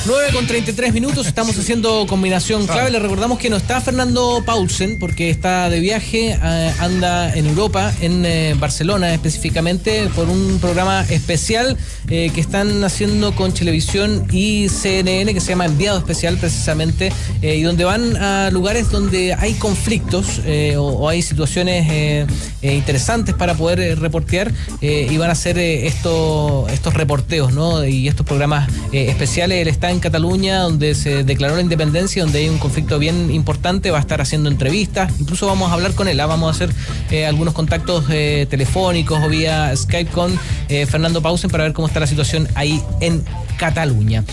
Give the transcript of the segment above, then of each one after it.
9:33, estamos haciendo combinación clave. Le recordamos que no está Fernando Paulsen porque está de viaje, anda en Europa, en Barcelona específicamente, por un programa especial que están haciendo con Chilevisión y CNN, que se llama Enviado Especial precisamente, y donde van a lugares donde hay conflictos o hay situaciones interesantes para poder reportear, y van a hacer estos reporteos, ¿no? Y estos programas especiales. Él está en Cataluña, donde se declaró la independencia, donde hay un conflicto bien importante. Va a estar haciendo entrevistas, incluso vamos a hablar con él, vamos a hacer algunos contactos telefónicos o vía Skype con Fernando Paulsen para ver cómo está la situación ahí en Cataluña.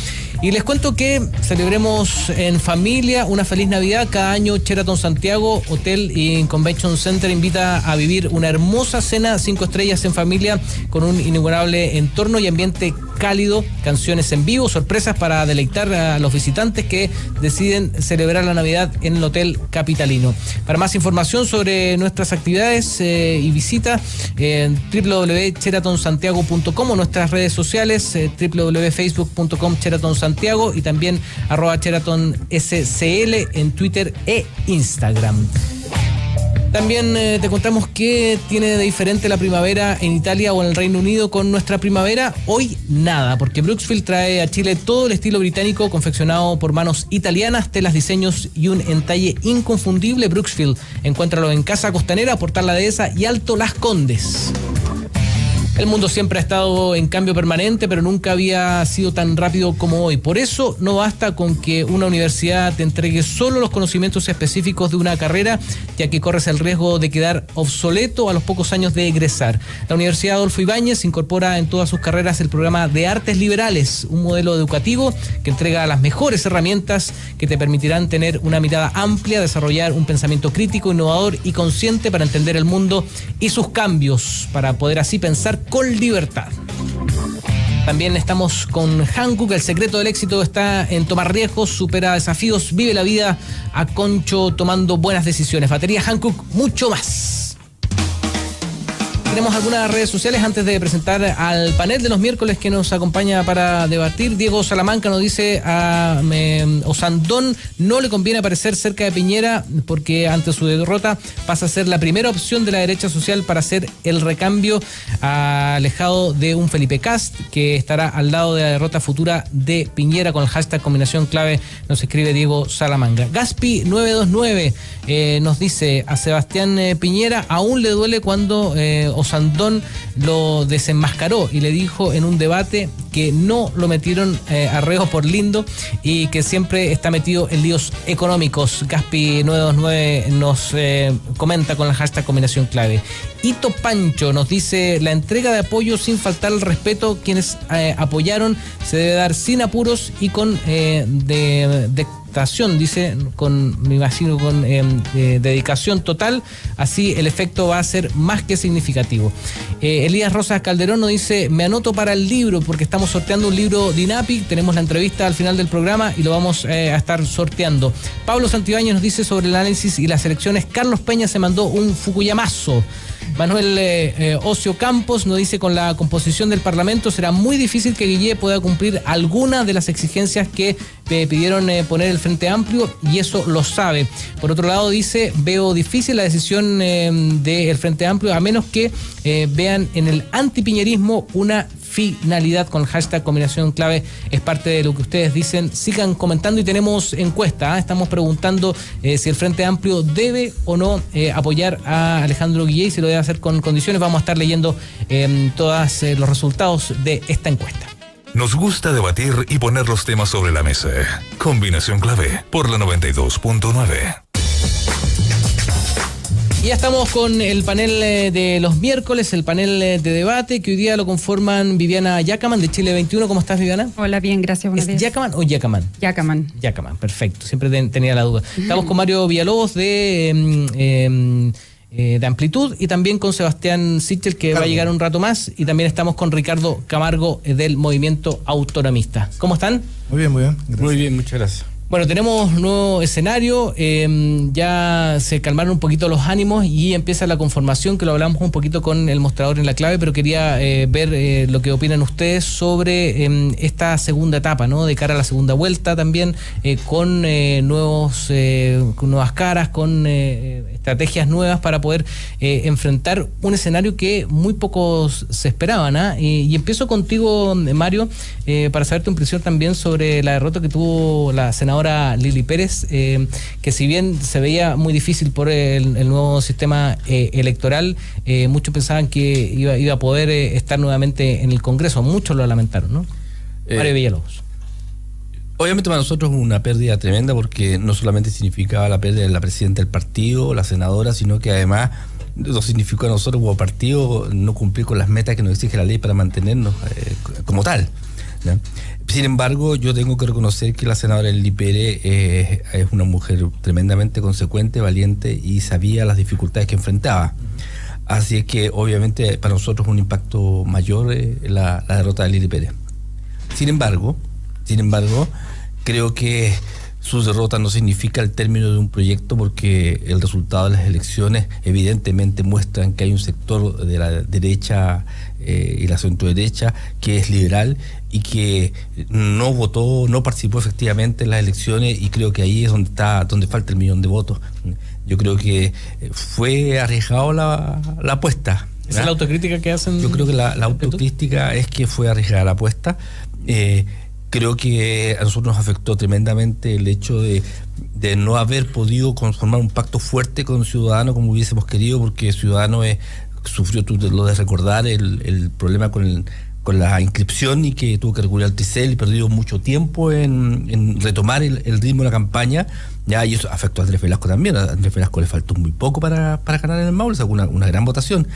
Y les cuento que celebremos en familia una feliz Navidad. Cada año Sheraton Santiago Hotel y Convention Center invita a vivir una hermosa cena 5 estrellas en familia con un inigualable entorno y ambiente cálido, canciones en vivo, sorpresas para deleitar a los visitantes que deciden celebrar la Navidad en el Hotel Capitalino. Para más información sobre nuestras actividades y visitas, www.sheratonsantiago.com o nuestras redes sociales, www.facebook.com Sheraton Santiago y también @SheratonSCL en Twitter e Instagram. También te contamos qué tiene de diferente la primavera en Italia o en el Reino Unido con nuestra primavera. Hoy nada, porque Brooksfield trae a Chile todo el estilo británico confeccionado por manos italianas, telas, diseños y un entalle inconfundible. Brooksfield, encuéntralo en Casa Costanera, Portal La Dehesa y Alto Las Condes. El mundo siempre ha estado en cambio permanente, pero nunca había sido tan rápido como hoy. Por eso no basta con que una universidad te entregue solo los conocimientos específicos de una carrera, ya que corres el riesgo de quedar obsoleto a los pocos años de egresar. La Universidad Adolfo Ibáñez incorpora en todas sus carreras el programa de Artes Liberales, un modelo educativo que entrega las mejores herramientas que te permitirán tener una mirada amplia, desarrollar un pensamiento crítico, innovador y consciente para entender el mundo y sus cambios, para poder así pensar con libertad. También estamos con Hankook. El secreto del éxito está en tomar riesgos, supera desafíos, vive la vida a concho tomando buenas decisiones. Batería Hankook, mucho más. Tenemos algunas redes sociales antes de presentar al panel de los miércoles que nos acompaña para debatir. Diego Salamanca nos dice a Osandón no le conviene aparecer cerca de Piñera porque ante su derrota pasa a ser la primera opción de la derecha social para hacer el recambio, alejado de un Felipe Kast que estará al lado de la derrota futura de Piñera. Con el hashtag combinación clave nos escribe Diego Salamanca. Gaspi 929 nos dice a Sebastián Piñera aún le duele cuando Osandón lo desenmascaró y le dijo en un debate que no lo metieron a reo por lindo y que siempre está metido en líos económicos. Gaspi 929 nos comenta con la hashtag combinación clave. Ito Pancho nos dice la entrega de apoyo sin faltar el respeto quienes apoyaron se debe dar sin apuros y con dice, me imagino con dedicación total, así el efecto va a ser más que significativo. Elías Rosas Calderón nos dice me anoto para el libro porque estamos sorteando un libro de INAPI, tenemos la entrevista al final del programa y lo vamos a estar sorteando. Pablo Santibáñez nos dice sobre el análisis y las elecciones Carlos Peña se mandó un Fukuyamazo. Manuel Ocio Campos nos dice con la composición del Parlamento será muy difícil que Guillé pueda cumplir alguna de las exigencias que pidieron poner el Frente Amplio y eso lo sabe. Por otro lado dice veo difícil la decisión del Frente Amplio a menos que vean en el antipiñerismo una finalidad. Con el hashtag combinación clave es parte de lo que ustedes dicen. Sigan comentando y tenemos encuesta. Estamos preguntando si el Frente Amplio debe o no apoyar a Alejandro Guillé y si lo debe hacer con condiciones. Vamos a estar leyendo todos los resultados de esta encuesta. Nos gusta debatir y poner los temas sobre la mesa. Combinación clave por la 92.9. Y ya estamos con el panel de los miércoles, el panel de debate, que hoy día lo conforman Viviana Yacaman de Chile 21. ¿Cómo estás, Viviana? Hola, bien, gracias. ¿Es Yacaman o Yacaman? Yacaman. Yacaman, perfecto. Siempre tenía la duda. Estamos con Mario Villalobos de Amplitud y también con Sebastián Sichel, que va a llegar un rato más, y también estamos con Ricardo Camargo del Movimiento Autonomista. ¿Cómo están? Muy bien, muy bien. Gracias. Muy bien, muchas gracias. Bueno, tenemos un nuevo escenario, ya se calmaron un poquito los ánimos y empieza la conformación, que lo hablamos un poquito con el mostrador en la clave, pero quería ver lo que opinan ustedes sobre esta segunda etapa, ¿no? De cara a la segunda vuelta también, con con nuevas caras, con estrategias nuevas para poder enfrentar un escenario que muy pocos se esperaban, ¿ah? Y empiezo contigo, Mario, para saber tu impresión también sobre la derrota que tuvo la senadora Lili Pérez, que si bien se veía muy difícil por el nuevo sistema electoral, muchos pensaban que iba a poder estar nuevamente en el Congreso. Muchos lo lamentaron, ¿no? Mario Villalobos. Obviamente para nosotros es una pérdida tremenda, porque no solamente significaba la pérdida de la presidenta del partido, la senadora, sino que además nos significó a nosotros como partido no cumplir con las metas que nos exige la ley para mantenernos como tal, ¿no? Sin embargo, yo tengo que reconocer que la senadora Lili Pérez es una mujer tremendamente consecuente, valiente, y sabía las dificultades que enfrentaba. Así es que obviamente para nosotros es un impacto mayor la derrota de Lili Pérez. Sin embargo, creo que su derrota no significa el término de un proyecto, porque el resultado de las elecciones evidentemente muestran que hay un sector de la derecha y la centroderecha que es liberal y que no participó efectivamente en las elecciones, y creo que ahí es donde falta el 1 millón de votos. Yo creo que fue arriesgado la apuesta. ¿Esa es la autocrítica que hacen? Yo creo que la autocrítica es que fue arriesgada la apuesta. Creo que a nosotros nos afectó tremendamente el hecho de no haber podido conformar un pacto fuerte con Ciudadanos como hubiésemos querido, porque Ciudadanos sufrió, tú lo de recordar, el problema con la inscripción, y que tuvo que recurrir al Tricel y perdió mucho tiempo en retomar el ritmo de la campaña, ya, y eso afectó a Andrés Velasco también. A Andrés Velasco le faltó muy poco para ganar en el Maule, sacó una gran votación.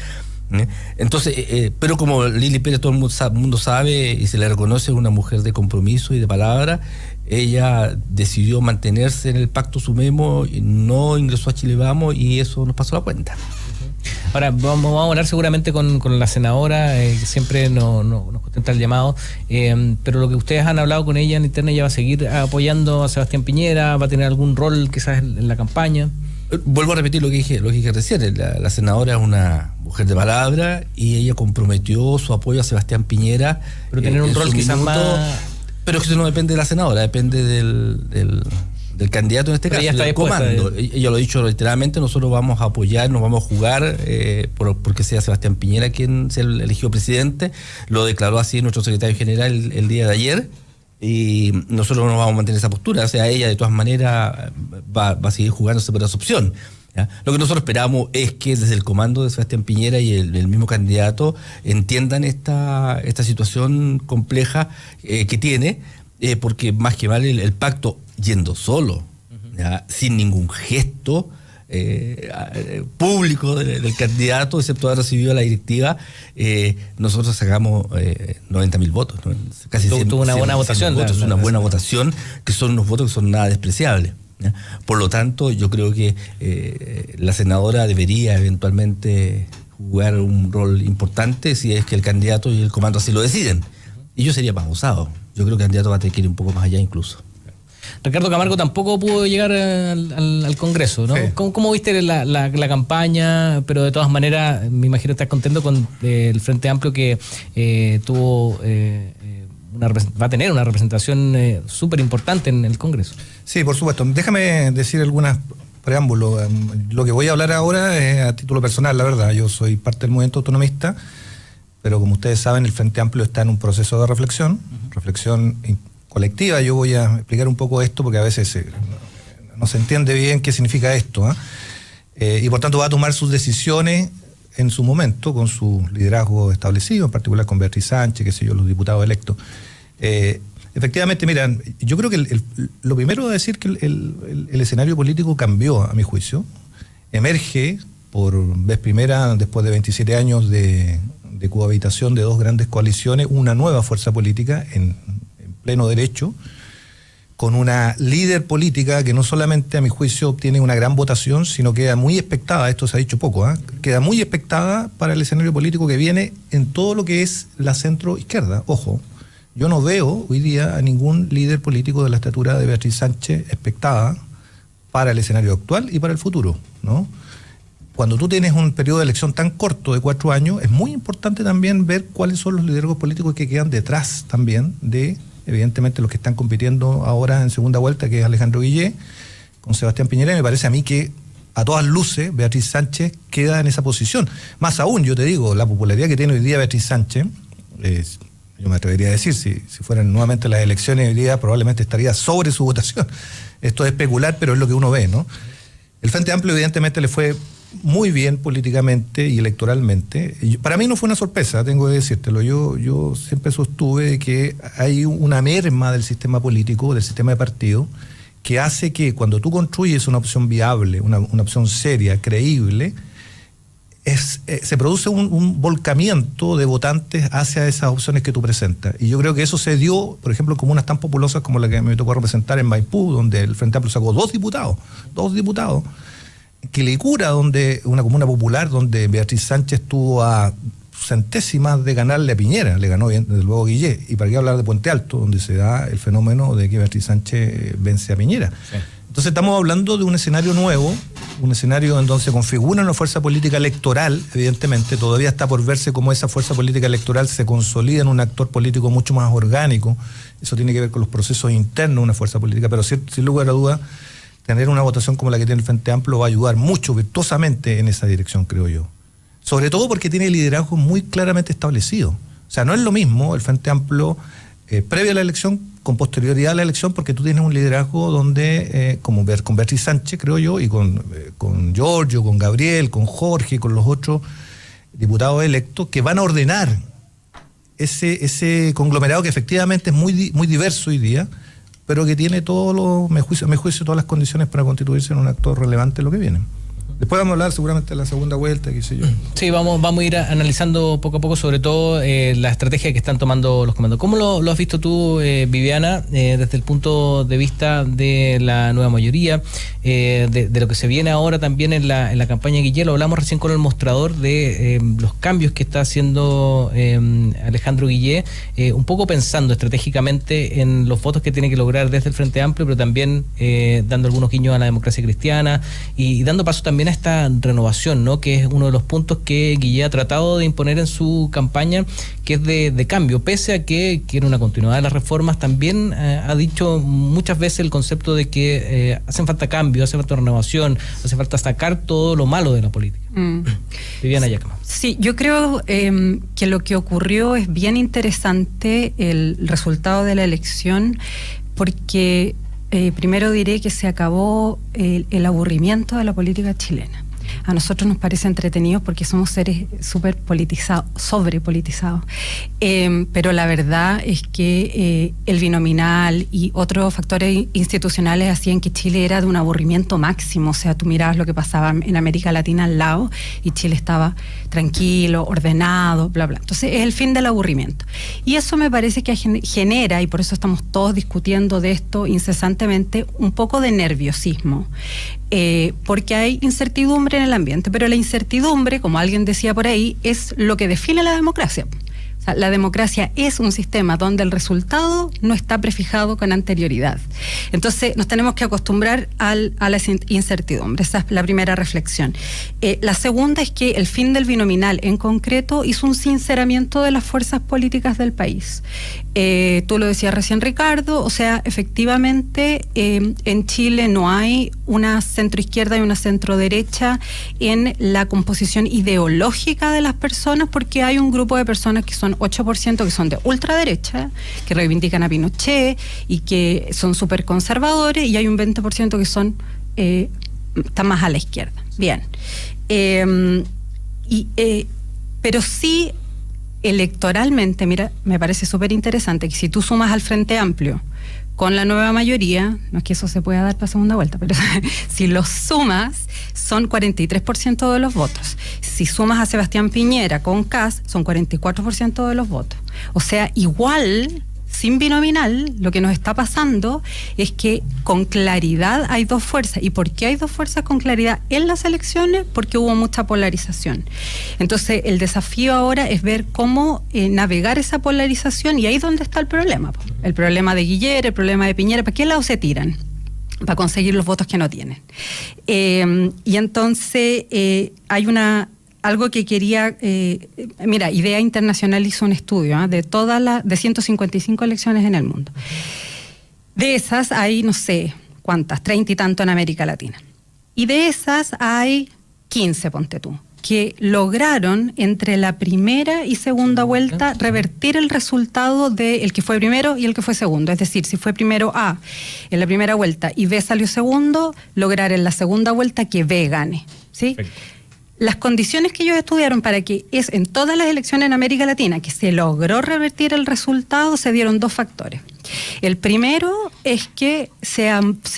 Entonces, pero como Lili Pérez todo el mundo sabe y se le reconoce, una mujer de compromiso y de palabra, ella decidió mantenerse en el pacto Sumemos, no ingresó a Chile Vamos, y eso nos pasó la cuenta. Ahora vamos a hablar seguramente con la senadora, que siempre nos contenta el llamado, pero lo que ustedes han hablado con ella en interna, ella va a seguir apoyando a Sebastián Piñera, va a tener algún rol quizás en la campaña. Vuelvo a repetir lo que dije recién. La senadora es una mujer de palabra y ella comprometió su apoyo a Sebastián Piñera. Pero tener un rol quizás más... Pero eso no depende de la senadora, depende del candidato en este caso, del comando. Ella lo ha dicho reiteradamente, nosotros vamos a apoyar, nos vamos a jugar porque sea Sebastián Piñera quien sea el elegido presidente. Lo declaró así nuestro secretario general el día de ayer. Y nosotros no vamos a mantener esa postura. O sea, ella de todas maneras va a seguir jugándose por esa opción, ¿ya? Lo que nosotros esperamos es que desde el comando de Sebastián Piñera y el mismo candidato entiendan esta situación compleja que tiene, porque más que vale el pacto yendo solo, ¿ya? Sin ningún gesto público del candidato, excepto haber recibido la directiva, nosotros sacamos 90.000 votos, ¿no? Casi 100, tuvo una buena votación. Votos, una buena votación, que son unos votos que son nada despreciables, ¿ya? Por lo tanto, yo creo que la senadora debería eventualmente jugar un rol importante si es que el candidato y el comando así lo deciden. Y yo sería más osado. Yo creo que el candidato va a tener que ir un poco más allá incluso. Ricardo Camargo tampoco pudo llegar al Congreso, ¿no? Sí. ¿Cómo viste la campaña? Pero de todas maneras, me imagino que estás contento con el Frente Amplio, que tuvo va a tener una representación súper importante en el Congreso. Sí, por supuesto. Déjame decir algunos preámbulos. Lo que voy a hablar ahora es a título personal, la verdad. Yo soy parte del movimiento autonomista, pero como ustedes saben, el Frente Amplio está en un proceso de reflexión colectiva. Yo voy a explicar un poco esto porque a veces no se entiende bien qué significa esto, y por tanto va a tomar sus decisiones en su momento con su liderazgo establecido, en particular con Beatriz Sánchez, qué sé yo, los diputados electos. Efectivamente, miran, yo creo que lo primero es decir que el escenario político cambió, a mi juicio. Emerge por vez primera, después de 27 años de cohabitación de dos grandes coaliciones, una nueva fuerza política en pleno derecho, con una líder política que no solamente, a mi juicio, obtiene una gran votación, sino queda muy expectada, esto se ha dicho poco, queda muy expectada para el escenario político que viene en todo lo que es la centro izquierda. Ojo, Yo no veo hoy día a ningún líder político de la estatura de Beatriz Sánchez expectada para el escenario actual y para el futuro, ¿no? Cuando tú tienes un periodo de elección tan corto de 4 años, es muy importante también ver cuáles son los liderazgos políticos que quedan detrás también de, evidentemente, los que están compitiendo ahora en segunda vuelta, que es Alejandro Guillé, con Sebastián Piñera, y me parece a mí que a todas luces Beatriz Sánchez queda en esa posición. Más aún, yo te digo, la popularidad que tiene hoy día Beatriz Sánchez, yo me atrevería a decir, si fueran nuevamente las elecciones hoy día, probablemente estaría sobre su votación. Esto es especular, pero es lo que uno ve, ¿no? El Frente Amplio evidentemente le fue muy bien políticamente y electoralmente. Para mí no fue una sorpresa, tengo que decírtelo. Yo siempre sostuve que hay una merma del sistema político, del sistema de partido, que hace que cuando tú construyes una opción viable, una opción seria, creíble, se produce un volcamiento de votantes hacia esas opciones que tú presentas. Y yo creo que eso se dio, por ejemplo, en comunas tan populosas como la que me tocó representar en Maipú, donde el Frente Amplio sacó 2 diputados, Quilicura, donde una comuna popular donde Beatriz Sánchez estuvo a centésimas de ganarle a Piñera, le ganó bien, desde luego Guillé, y para qué hablar de Puente Alto, donde se da el fenómeno de que Beatriz Sánchez vence a Piñera. Sí. Entonces estamos hablando de un escenario nuevo, un escenario en donde se configura una fuerza política electoral, evidentemente, todavía está por verse cómo esa fuerza política electoral se consolida en un actor político mucho más orgánico. Eso tiene que ver con los procesos internos de una fuerza política, pero sin lugar a duda, tener una votación como la que tiene el Frente Amplio va a ayudar mucho, virtuosamente, en esa dirección, creo yo. Sobre todo porque tiene liderazgo muy claramente establecido. O sea, no es lo mismo el Frente Amplio previo a la elección, con posterioridad a la elección, porque tú tienes un liderazgo donde, como con Beatriz Sánchez, creo yo, y con Giorgio, con Gabriel, con Jorge, con los otros diputados electos, que van a ordenar ese conglomerado que efectivamente es muy diverso hoy día, pero que tiene a mi juicio, todas las condiciones para constituirse en un actor relevante en lo que viene. Después vamos a hablar seguramente de la segunda vuelta, qué sé yo. Sí, vamos a ir analizando poco a poco, sobre todo la estrategia que están tomando los comandos. ¿Cómo lo has visto tú, Viviana, desde el punto de vista de la nueva mayoría, de lo que se viene ahora también en la campaña de Guillé? Lo hablamos recién con el mostrador de los cambios que está haciendo Alejandro Guillé, un poco pensando estratégicamente en los votos que tiene que lograr desde el Frente Amplio, pero también dando algunos guiños a la democracia cristiana y dando paso también a esta renovación, ¿no? Que es uno de los puntos que Guillé ha tratado de imponer en su campaña, que es de cambio, pese a que quiere una continuidad de las reformas. También ha dicho muchas veces el concepto de que hacen falta cambios, hace falta renovación, hace falta sacar todo lo malo de la política. Viviana Yacama. Sí, yo creo que lo que ocurrió es bien interesante el resultado de la elección, porque primero diré que se acabó el aburrimiento de la política chilena. A nosotros nos parece entretenido porque somos seres súper politizados, sobrepolitizados. Pero la verdad es que el binominal y otros factores institucionales hacían que Chile era de un aburrimiento máximo. O sea, tú mirabas lo que pasaba en América Latina al lado y Chile estaba tranquilo, ordenado, bla, bla. Entonces es el fin del aburrimiento. Y eso me parece que genera, y por eso estamos todos discutiendo de esto incesantemente, un poco de nerviosismo. Porque hay incertidumbre en el ambiente, pero la incertidumbre, como alguien decía por ahí, es lo que define la democracia. O sea, la democracia es un sistema donde el resultado no está prefijado con anterioridad. Entonces nos tenemos que acostumbrar a la incertidumbre. Esa es la primera reflexión. La segunda es que el fin del binominal en concreto hizo un sinceramiento de las fuerzas políticas del país. Tú lo decías recién, Ricardo, o sea, efectivamente en Chile no hay una centroizquierda y una centroderecha en la composición ideológica de las personas, porque hay un grupo de personas que son 8% que son de ultraderecha, que reivindican a Pinochet y que son súper conservadores, y hay un 20% que son están más a la izquierda. Bien. Pero sí, electoralmente, mira, me parece súper interesante que si tú sumas al Frente Amplio con la nueva mayoría, no es que eso se pueda dar para segunda vuelta, pero si los sumas, son 43% de los votos. Si sumas a Sebastián Piñera con Kast, son 44% de los votos. O sea, igual sin binominal, lo que nos está pasando es que con claridad hay dos fuerzas. ¿Y por qué hay dos fuerzas con claridad en las elecciones? Porque hubo mucha polarización. Entonces, el desafío ahora es ver cómo navegar esa polarización, y ahí es donde está el problema. El problema de Guiller, el problema de Piñera. ¿Para qué lado se tiran? Para conseguir los votos que no tienen. Y entonces hay algo que quería... mira, Idea Internacional hizo un estudio de 155 elecciones en el mundo. De esas hay, no sé cuántas, 30 y tanto en América Latina. Y de esas hay 15, ponte tú, que lograron entre la primera y segunda vuelta revertir el resultado del que fue primero y el que fue segundo. Es decir, si fue primero A en la primera vuelta y B salió segundo, lograr en la segunda vuelta que B gane, ¿sí? Perfecto. Las condiciones que ellos estudiaron para que en todas las elecciones en América Latina que se logró revertir el resultado, se dieron dos factores. El primero es que se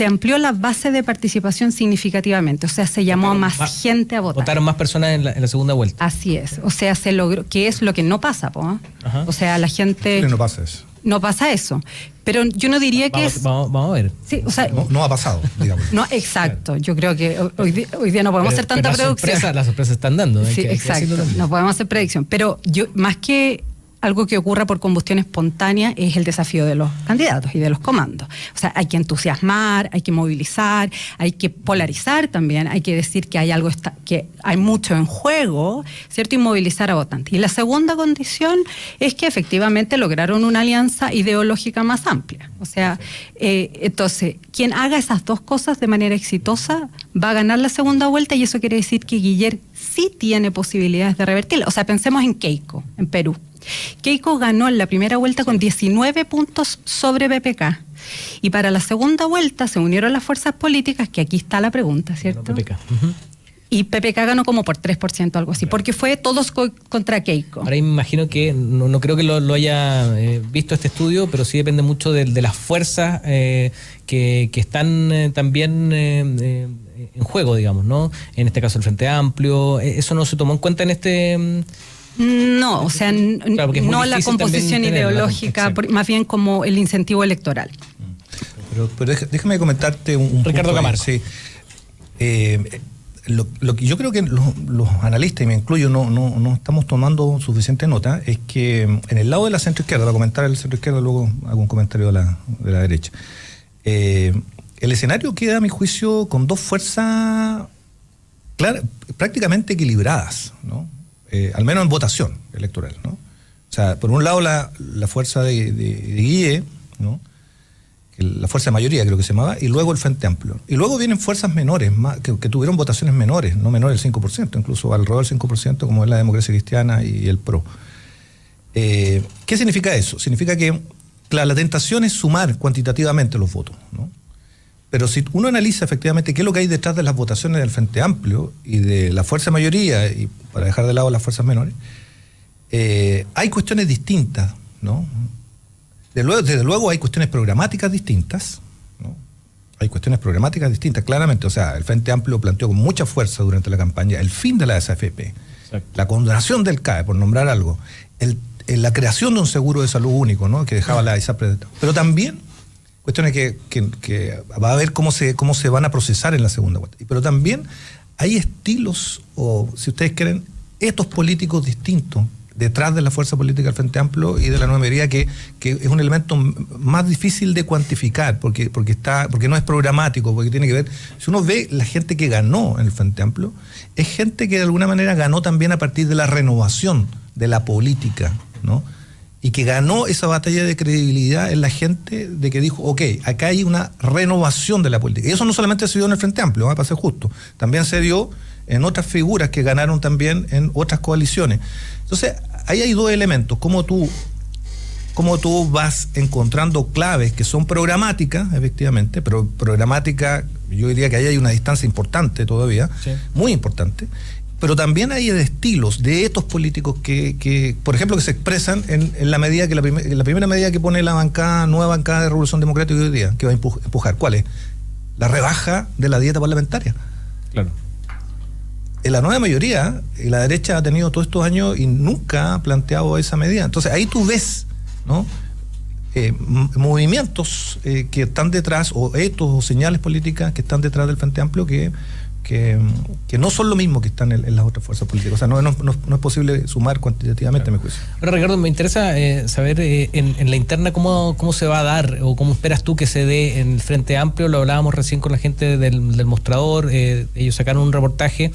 amplió la base de participación significativamente, o sea, se llamó a más gente a votar. Votaron más personas en la segunda vuelta. Así es, o sea, se logró, que es lo que no pasa, o sea, la gente... No pasa eso. No pasa eso. Pero yo no diría que vamos a ver. Sí, o sea, no ha pasado, digamos. No, exacto. Yo creo que hoy día no podemos hacer tanta predicción. Las sorpresas están dando. Sí, exacto. No podemos hacer predicción. Pero yo, más que algo que ocurra por combustión espontánea, es el desafío de los candidatos y de los comandos. O sea, hay que entusiasmar, hay que movilizar, hay que polarizar también, hay que decir que hay algo que hay mucho en juego, ¿cierto? Y movilizar a votantes. Y la segunda condición es que efectivamente lograron una alianza ideológica más amplia. O sea, entonces, quien haga esas dos cosas de manera exitosa va a ganar la segunda vuelta, y eso quiere decir que Guiller sí tiene posibilidades de revertirla. O sea, pensemos en Keiko, en Perú. Keiko ganó en la primera vuelta con 19 puntos sobre PPK. Y para la segunda vuelta se unieron las fuerzas políticas, que aquí está la pregunta, ¿cierto? PPK. Y PPK ganó como por 3%, algo así, porque fue todos contra Keiko. Ahora imagino que, no creo que lo haya visto este estudio, pero sí depende mucho de las fuerzas que están también en juego, digamos, ¿no? En este caso el Frente Amplio. ¿Eso no se tomó en cuenta en este...? No, o sea, claro, no la composición ideológica, más bien como el incentivo electoral. Pero déjame comentarte un Ricardo punto. Camargo. Sí. Lo que yo creo que los analistas, y me incluyo, no estamos tomando suficiente nota, es que en el lado de la centroizquierda, para comentar el centroizquierda, luego hago un comentario de la derecha. El escenario queda, a mi juicio, con dos fuerzas prácticamente equilibradas, ¿no? Al menos en votación electoral, ¿no? O sea, por un lado la fuerza de Guille, ¿no? La fuerza de mayoría creo que se llamaba, y luego el Frente Amplio. Y luego vienen fuerzas menores, que tuvieron votaciones menores, no menores del 5%, incluso alrededor del 5%, como es la Democracia Cristiana y el PRO. ¿Qué significa eso? Significa que la tentación es sumar cuantitativamente los votos, ¿no? Pero si uno analiza efectivamente qué es lo que hay detrás de las votaciones del Frente Amplio y de la fuerza mayoría, y para dejar de lado las fuerzas menores, hay cuestiones distintas, ¿no? Desde luego hay cuestiones programáticas distintas, ¿no? Hay cuestiones programáticas distintas, claramente. O sea, el Frente Amplio planteó con mucha fuerza durante la campaña el fin de la SAFP, la condonación del CAE, por nombrar algo, la creación de un seguro de salud único, ¿no? Que dejaba la ISAPRE. Pero también cuestiones que va a ver cómo se van a procesar en la segunda vuelta. Pero también hay estilos, o si ustedes quieren, estos políticos distintos detrás de la fuerza política del Frente Amplio y de la nueva mayoría, que es un elemento más difícil de cuantificar, porque no es programático, porque tiene que ver, si uno ve la gente que ganó en el Frente Amplio, es gente que de alguna manera ganó también a partir de la renovación de la política, ¿no? Y que ganó esa batalla de credibilidad en la gente, de que dijo, ok, acá hay una renovación de la política. Y eso no solamente se dio en el Frente Amplio, para ser justo, también se dio en otras figuras que ganaron también en otras coaliciones. Entonces, ahí hay dos elementos, cómo tú vas encontrando claves que son programáticas, efectivamente, pero programática, yo diría que ahí hay una distancia importante todavía, sí, muy importante, pero también hay estilos de estos políticos que por ejemplo, que se expresan en la medida que la primera medida que pone la nueva bancada de Revolución Democrática hoy día, que va a empujar, ¿cuál es? La rebaja de la dieta parlamentaria. Claro. En la nueva mayoría, la derecha ha tenido todos estos años y nunca ha planteado esa medida. Entonces ahí tú ves, ¿no? movimientos que están detrás, o etos o señales políticas que están detrás del Frente Amplio que no son lo mismo que están en las otras fuerzas políticas. O sea, no es posible sumar cuantitativamente, claro, a mi juicio. Ahora, Ricardo, me interesa saber en la interna cómo se va a dar o cómo esperas tú que se dé en el Frente Amplio. Lo hablábamos recién con la gente del Mostrador. Ellos sacaron un reportaje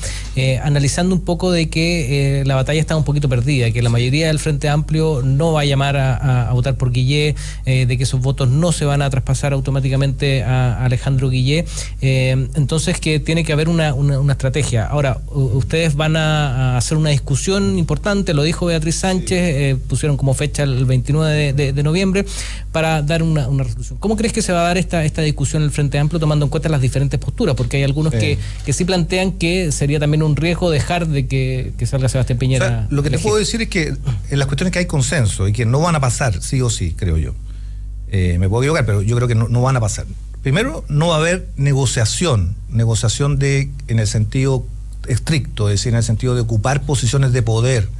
analizando un poco de que la batalla está un poquito perdida, que la mayoría del Frente Amplio no va a llamar a votar por Guillé, de que esos votos no se van a traspasar automáticamente a Alejandro Guillé. Entonces, que tiene que haber una estrategia. Ahora, ustedes van a hacer una discusión importante, lo dijo Beatriz Sánchez, pusieron como fecha el 29 de noviembre para dar una resolución. ¿Cómo crees que se va a dar esta discusión en el Frente Amplio, tomando en cuenta las diferentes posturas? Porque hay algunos que sí plantean que sería también un riesgo dejar de que salga Sebastián Piñera. O sea, lo que te puedo decir es que en las cuestiones que hay consenso y que no van a pasar, sí o sí, creo yo. Me puedo equivocar, pero yo creo que no van a pasar. Primero, no va a haber negociación en el sentido estricto, es decir, en el sentido de ocupar posiciones de poder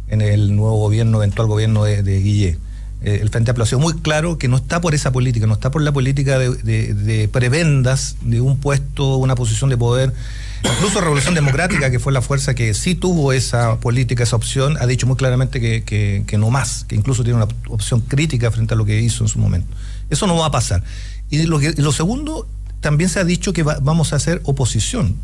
en el nuevo gobierno, eventual gobierno de Guillé. El Frente Amplio ha sido muy claro que no está por esa política, no está por la política de prebendas de un puesto, una posición de poder. Incluso Revolución Democrática, que fue la fuerza que sí tuvo esa política, esa opción, ha dicho muy claramente que no más, que incluso tiene una opción crítica frente a lo que hizo en su momento. Eso no va a pasar. Y lo segundo, también se ha dicho que vamos a hacer oposición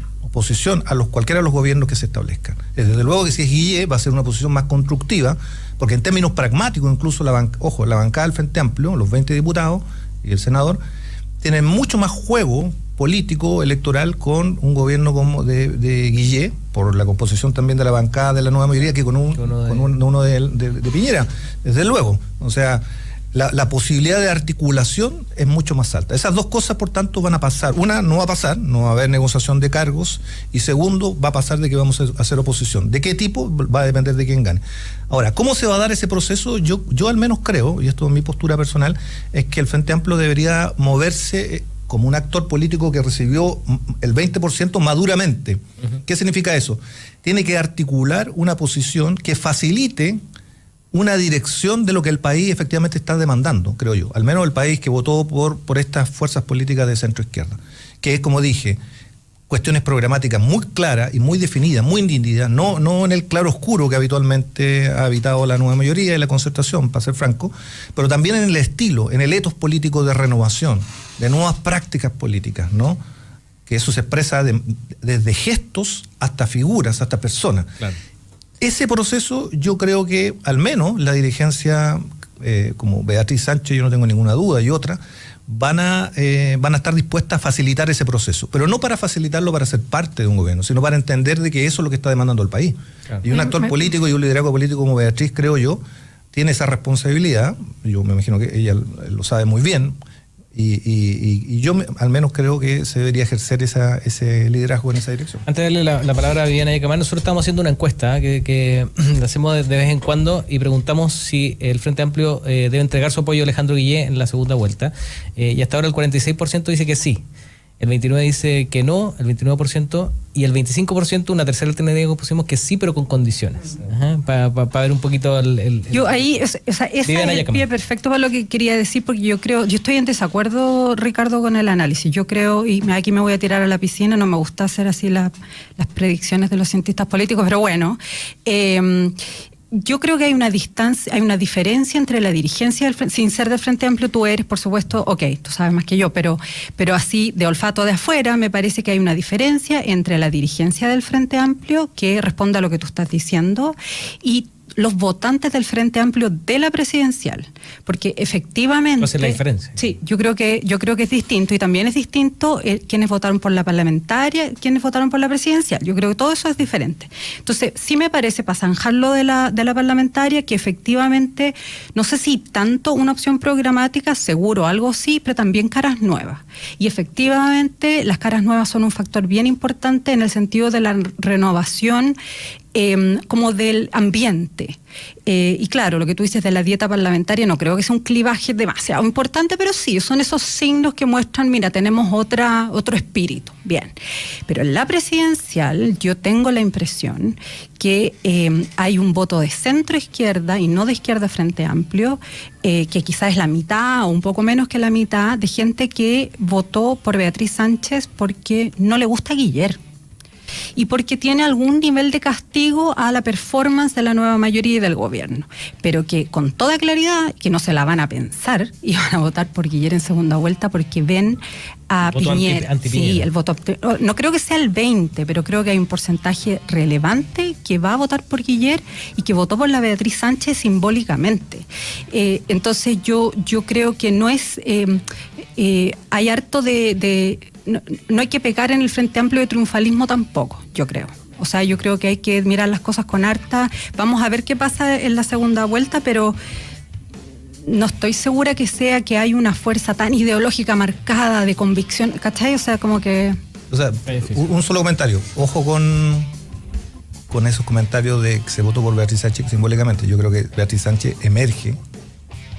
a cualquiera de los gobiernos que se establezcan. Desde luego que si es Guillé va a ser una posición más constructiva, porque en términos pragmáticos, incluso la bancada del Frente Amplio, los 20 diputados y el senador, tienen mucho más juego político, electoral, con un gobierno como de Guillé, por la composición también de la bancada de la nueva mayoría, que con uno de Piñera, desde luego. O sea, la posibilidad de articulación es mucho más alta. Esas dos cosas, por tanto, van a pasar. Una, no va a pasar, no va a haber negociación de cargos, y segundo, va a pasar de que vamos a hacer oposición. ¿De qué tipo? Va a depender de quién gane. Ahora, ¿cómo se va a dar ese proceso? Yo al menos creo, y esto es mi postura personal, es que el Frente Amplio debería moverse como un actor político que recibió el 20% maduramente. Uh-huh. ¿Qué significa eso? Tiene que articular una posición que facilite una dirección de lo que el país efectivamente está demandando, creo yo. Al menos el país que votó por estas fuerzas políticas de centro-izquierda. Que es, como dije, cuestiones programáticas muy claras y muy definidas, muy nítidas, no en el claro oscuro que habitualmente ha habitado la nueva mayoría y la concertación, para ser franco, pero también en el estilo, en el etos político de renovación, de nuevas prácticas políticas, ¿no? Que eso se expresa desde gestos hasta figuras, hasta personas. Claro. Ese proceso, yo creo que al menos la dirigencia, como Beatriz Sánchez, yo no tengo ninguna duda, y otra, van a estar dispuestas a facilitar ese proceso, pero no para facilitarlo para ser parte de un gobierno, sino para entender de que eso es lo que está demandando el país. Claro. Y un actor político y un liderazgo político como Beatriz, creo yo, tiene esa responsabilidad. Yo me imagino que ella lo sabe muy bien, y yo al menos creo que se debería ejercer ese liderazgo en esa dirección. Antes de darle la palabra a Viviana Yacamán, nosotros estamos haciendo una encuesta que hacemos de vez en cuando y preguntamos si el Frente Amplio debe entregar su apoyo a Alejandro Guillé en la segunda vuelta, y hasta ahora el 46% dice que sí, el 29% dice que no, el 29%, y el 25%, una tercera alternativa que pusimos, que sí, pero con condiciones. Para ver un poquito yo ahí, ese es el pie perfecto para lo que quería decir, porque yo estoy en desacuerdo, Ricardo, con el análisis. Yo creo, y aquí me voy a tirar a la piscina, no me gusta hacer así las predicciones de los cientistas políticos, pero bueno, yo creo que hay una distancia, hay una diferencia entre la dirigencia sin ser del Frente Amplio. Tú eres, por supuesto, tú sabes más que yo, pero así de olfato de afuera, me parece que hay una diferencia entre la dirigencia del Frente Amplio, que responde a lo que tú estás diciendo, y los votantes del Frente Amplio de la presidencial, porque efectivamente... ¿Cuál es la diferencia? Sí, yo creo que es distinto, y también es distinto quienes votaron por la parlamentaria, quienes votaron por la presidencial. Yo creo que todo eso es diferente. Entonces, sí me parece, para zanjarlo de la parlamentaria, que efectivamente, no sé si tanto una opción programática, seguro, algo sí, pero también caras nuevas. Y efectivamente, las caras nuevas son un factor bien importante en el sentido de la renovación como del ambiente. Y claro, lo que tú dices de la dieta parlamentaria no creo que sea un clivaje demasiado importante, pero sí, son esos signos que muestran, mira, tenemos otro espíritu. Bien, pero en la presidencial yo tengo la impresión que hay un voto de centro izquierda y no de izquierda Frente Amplio, que quizás es la mitad o un poco menos que la mitad de gente que votó por Beatriz Sánchez porque no le gusta Guiller y porque tiene algún nivel de castigo a la performance de la nueva mayoría y del gobierno, pero que con toda claridad que no se la van a pensar y van a votar por Guiller en segunda vuelta porque ven a Piñera. Sí, el voto. No creo que sea el 20, pero creo que hay un porcentaje relevante que va a votar por Guiller y que votó por la Beatriz Sánchez simbólicamente. Entonces yo creo que no es... hay harto de no hay que pecar en el Frente Amplio de triunfalismo tampoco, yo creo. O sea, yo creo que hay que mirar las cosas con harta. Vamos a ver qué pasa en la segunda vuelta, pero no estoy segura que sea que hay una fuerza tan ideológica marcada de convicción, ¿cachai? O sea, como que... O sea, un solo comentario. Ojo con esos comentarios de que se votó por Beatriz Sánchez simbólicamente. Yo creo que Beatriz Sánchez emerge,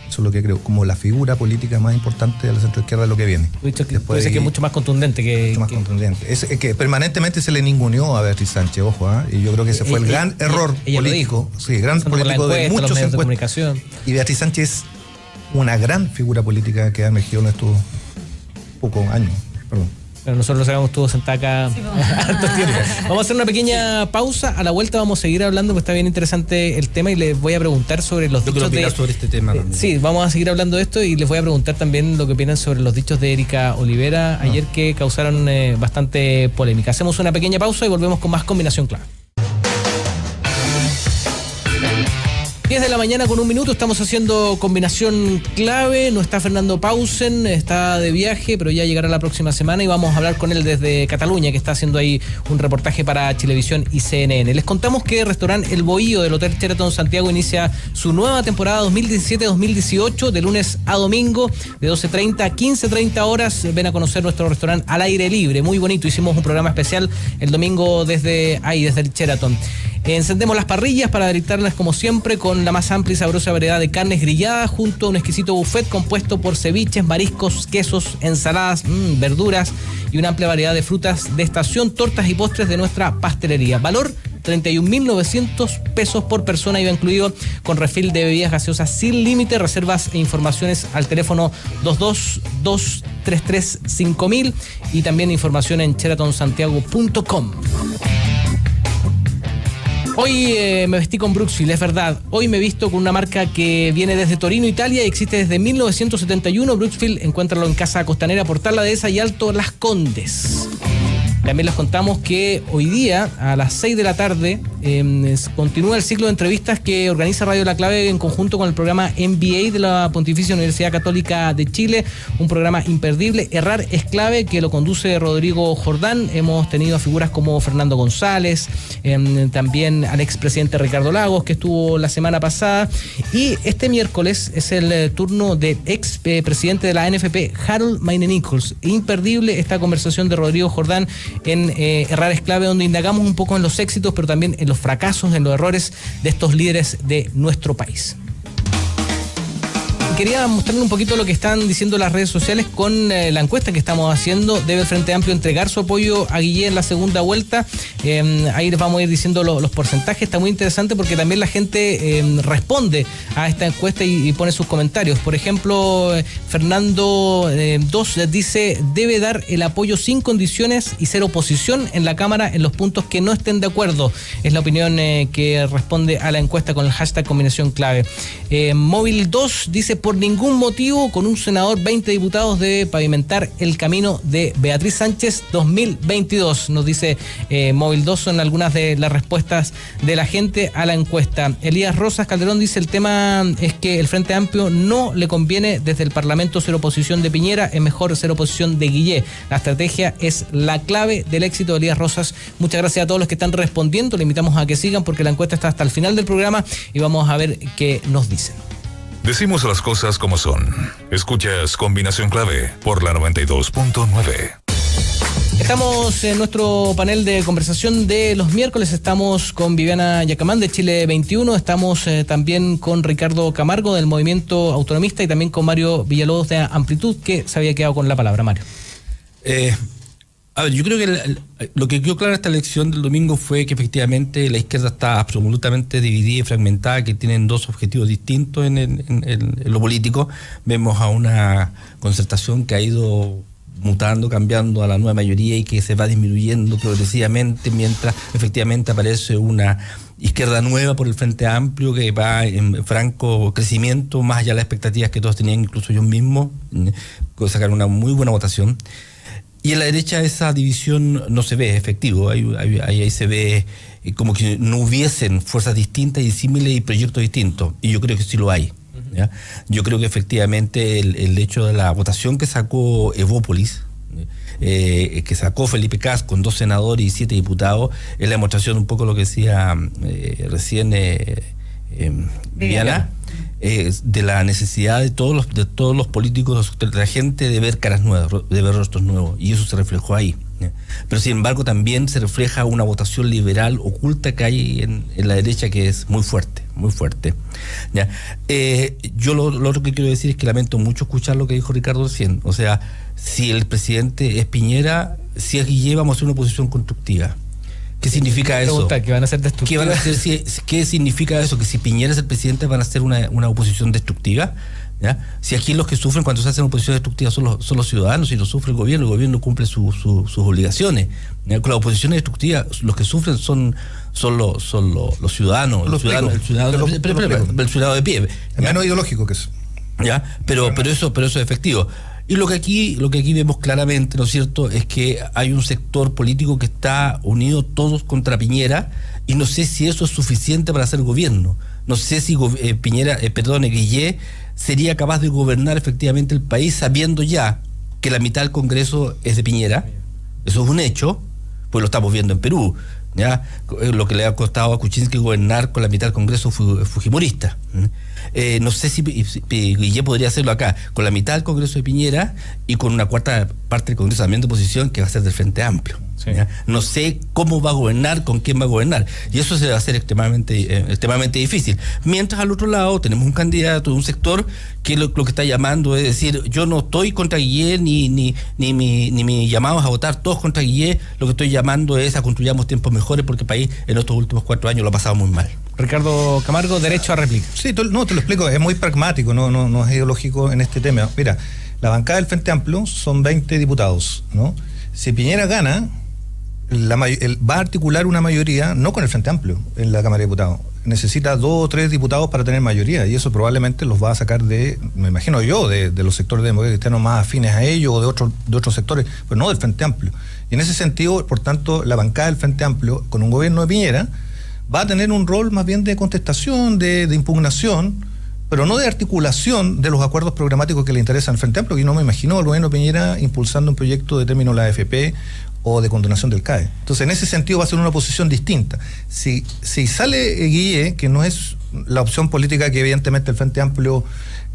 eso es lo que creo, como la figura política más importante de la centroizquierda de lo que viene. Puede ser que es mucho más contundente que... Mucho más contundente. Es que permanentemente se le ninguneó a Beatriz Sánchez, ojo, y yo creo que ese fue el gran error político. Sí, gran político de muchos medios de comunicación. Y Beatriz Sánchez es una gran figura política que ha emergido en estos pocos años. Perdón. Pero nosotros nos hagamos todos sentados acá harto tiempo. Vamos a hacer una pequeña pausa. A la vuelta vamos a seguir hablando, porque está bien interesante el tema y les voy a preguntar sobre los dichos de... sobre este tema. Sí, vamos a seguir hablando de esto y les voy a preguntar también lo que opinan sobre los dichos de Erika Olivera ayer, que causaron bastante polémica. Hacemos una pequeña pausa y volvemos con más Combinación Clave. 10 de la mañana con 1 minuto, estamos haciendo Combinación Clave. No está Fernando Paulsen, está de viaje, pero ya llegará la próxima semana y vamos a hablar con él desde Cataluña, que está haciendo ahí un reportaje para Chilevisión y CNN. Les contamos que el restaurante El Bohío del Hotel Sheraton Santiago inicia su nueva temporada 2017-2018 de lunes a domingo de 12:30 a 15:30 horas. Ven a conocer nuestro restaurante al aire libre, muy bonito. Hicimos un programa especial el domingo desde el Sheraton. Encendemos las parrillas para deleitarlas como siempre con la más amplia y sabrosa variedad de carnes grilladas, junto a un exquisito buffet compuesto por ceviches, mariscos, quesos, ensaladas, verduras y una amplia variedad de frutas de estación, tortas y postres de nuestra pastelería. Valor 31.900 pesos por persona, iba incluido con refil de bebidas gaseosas sin límite. Reservas e informaciones al teléfono 222-335000 y también información en sheratonsantiago.com. Hoy me vestí con Brooksfield, es verdad. Hoy me he visto con una marca que viene desde Torino, Italia, y existe desde 1971. Brooksfield, encuéntralo en Casa Costanera, Portal La Dehesa y Alto Las Condes. También les contamos que hoy día, a las 6 de la tarde, continúa el ciclo de entrevistas que organiza Radio La Clave en conjunto con el programa MBA de la Pontificia Universidad Católica de Chile. Un programa imperdible. Errar es clave, que lo conduce Rodrigo Jordán. Hemos tenido a figuras como Fernando González, también al expresidente Ricardo Lagos, que estuvo la semana pasada. Y este miércoles es el turno del expresidente de la ANFP, Harold Mayne-Nichols. Imperdible esta conversación de Rodrigo Jordán en Errar es clave, donde indagamos un poco en los éxitos, pero también en los fracasos, en los errores de estos líderes de nuestro país. Quería mostrarle un poquito lo que están diciendo las redes sociales con la encuesta que estamos haciendo. ¿Debe el Frente Amplio entregar su apoyo a Guillé en la segunda vuelta? Ahí les vamos a ir diciendo los porcentajes. Está muy interesante porque también la gente responde a esta encuesta y pone sus comentarios. Por ejemplo, Fernando 2 dice: debe dar el apoyo sin condiciones y ser oposición en la Cámara en los puntos que no estén de acuerdo. Es la opinión que responde a la encuesta con el hashtag Combinación Clave. Móvil 2 dice: por ningún motivo, con un senador, 20 diputados, debe pavimentar el camino de Beatriz Sánchez 2022. Nos dice Móvil 2, son algunas de las respuestas de la gente a la encuesta. Elías Rosas Calderón dice: el tema es que el Frente Amplio no le conviene desde el Parlamento ser oposición de Piñera, es mejor ser oposición de Guillé. La estrategia es la clave del éxito. Elías Rosas, muchas gracias a todos los que están respondiendo. Le invitamos a que sigan porque la encuesta está hasta el final del programa y vamos a ver qué nos dicen. Decimos las cosas como son. Escuchas Combinación Clave por la 92.9. Estamos en nuestro panel de conversación de los miércoles. Estamos con Viviana Yacamán de Chile 21. Estamos también con Ricardo Camargo del Movimiento Autonomista y también con Mario Villalobos de Amplitud, que se había quedado con la palabra. Mario. A ver, yo creo que lo que quedó claro en esta elección del domingo fue que efectivamente la izquierda está absolutamente dividida y fragmentada, que tienen dos objetivos distintos en lo político. Vemos a una concertación que ha ido mutando, cambiando a la nueva mayoría y que se va disminuyendo progresivamente, mientras efectivamente aparece una izquierda nueva por el Frente Amplio que va en franco crecimiento, más allá de las expectativas que todos tenían, incluso yo mismo, sacar una muy buena votación. Y en la derecha esa división no se ve efectivo, ahí se ve como que no hubiesen fuerzas distintas y disímiles y proyectos distintos, y yo creo que sí lo hay. ¿Ya? Yo creo que efectivamente el hecho de la votación que sacó Evópolis, que sacó Felipe Kast con 2 senadores y 7 diputados, es la demostración un poco lo que decía recién Viviana, de la necesidad de todos los políticos, de la gente, de ver caras nuevas, de ver rostros nuevos, y eso se reflejó ahí. Pero sin embargo también se refleja una votación liberal oculta que hay en la derecha, que es muy fuerte, muy fuerte. ¿Ya? Yo lo otro que quiero decir es que lamento mucho escuchar lo que dijo Ricardo recién. O sea, si el presidente es Piñera, si es Guillé, vamos a hacer una oposición constructiva. ¿Qué significa eso? ¿Que van a ser destructivas? ¿Qué significa eso? Que si Piñera es el presidente, van a hacer una oposición destructiva. ¿Ya? Si aquí los que sufren cuando se hace una oposición destructiva son los ciudadanos, y lo sufre el gobierno cumple sus obligaciones. ¿Ya? Con la oposición destructiva, los que sufren son los ciudadanos, el ciudadano de pie. Es menos ideológico que eso. ¿Ya? Pero eso es efectivo. Y lo que aquí vemos claramente, ¿no es cierto?, es que hay un sector político que está unido todos contra Piñera, y no sé si eso es suficiente para hacer gobierno. No sé si Guillé sería capaz de gobernar efectivamente el país sabiendo ya que la mitad del Congreso es de Piñera. Eso es un hecho, pues lo estamos viendo en Perú. ¿Ya? Lo que le ha costado a Kuczynski gobernar con la mitad del Congreso fujimorista. No sé si Guillé podría hacerlo acá, con la mitad del Congreso de Piñera y con una cuarta parte del Congreso también de oposición, que va a ser del Frente Amplio. Sí. No sé cómo va a gobernar, con quién va a gobernar, y eso se va a hacer extremadamente difícil. Mientras al otro lado tenemos un candidato de un sector que lo que está llamando es decir, yo no estoy contra Guillé, ni mi llamado es a votar todos contra Guillé. Lo que estoy llamando es a construyamos tiempos mejores, porque el país en estos últimos 4 años lo ha pasado muy mal. Ricardo Camargo, derecho a réplica. Sí, te lo explico, es muy pragmático, no es ideológico en este tema. Mira, la bancada del Frente Amplio son 20 diputados, ¿no? Si Piñera gana, va a articular una mayoría, no con el Frente Amplio en la Cámara de Diputados. Necesita 2 o 3 diputados para tener mayoría, y eso probablemente los va a sacar me imagino yo, de los sectores democráticos cristianos más afines a ellos, o de otros sectores, pero no del Frente Amplio. Y en ese sentido, por tanto, la bancada del Frente Amplio, con un gobierno de Piñera, va a tener un rol más bien de contestación, de impugnación, pero no de articulación de los acuerdos programáticos que le interesan al Frente Amplio, que no me imagino al gobierno de Piñera impulsando un proyecto de término de la AFP o de condonación del CAE. Entonces, en ese sentido va a ser una posición distinta. Si sale Guillé, que no es la opción política que evidentemente el Frente Amplio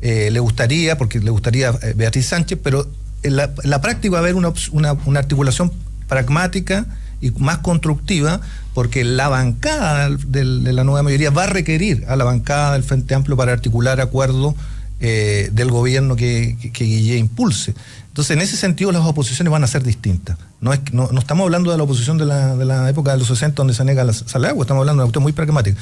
le gustaría, porque le gustaría Beatriz Sánchez, pero en la práctica va a haber una articulación pragmática y más constructiva, porque la bancada de la nueva mayoría va a requerir a la bancada del Frente Amplio para articular acuerdos del gobierno que Guillé impulse. Entonces, en ese sentido, las oposiciones van a ser distintas. No estamos hablando de la oposición de la época de los 60, donde se nega la sal de agua, estamos hablando de una cuestión muy pragmática.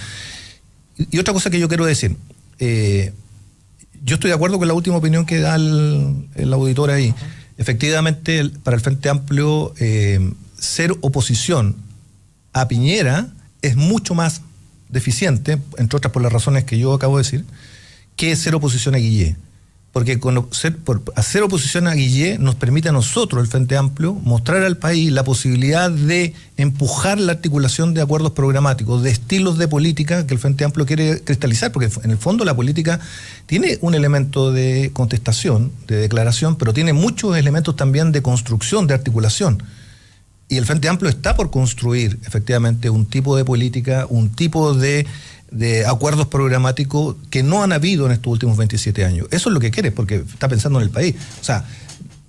Y otra cosa que yo quiero decir, yo estoy de acuerdo con la última opinión que da el auditor ahí. Efectivamente, para el Frente Amplio, ser oposición a Piñera es mucho más deficiente, entre otras por las razones que yo acabo de decir, que ser oposición a Guillé. Porque hacer oposición a Guillé nos permite a nosotros, el Frente Amplio, mostrar al país la posibilidad de empujar la articulación de acuerdos programáticos, de estilos de política que el Frente Amplio quiere cristalizar, porque en el fondo la política tiene un elemento de contestación, de declaración, pero tiene muchos elementos también de construcción, de articulación. Y el Frente Amplio está por construir efectivamente un tipo de política, un tipo de acuerdos programáticos que no han habido en estos últimos 27 años. Eso es lo que quiere, porque está pensando en el país. O sea,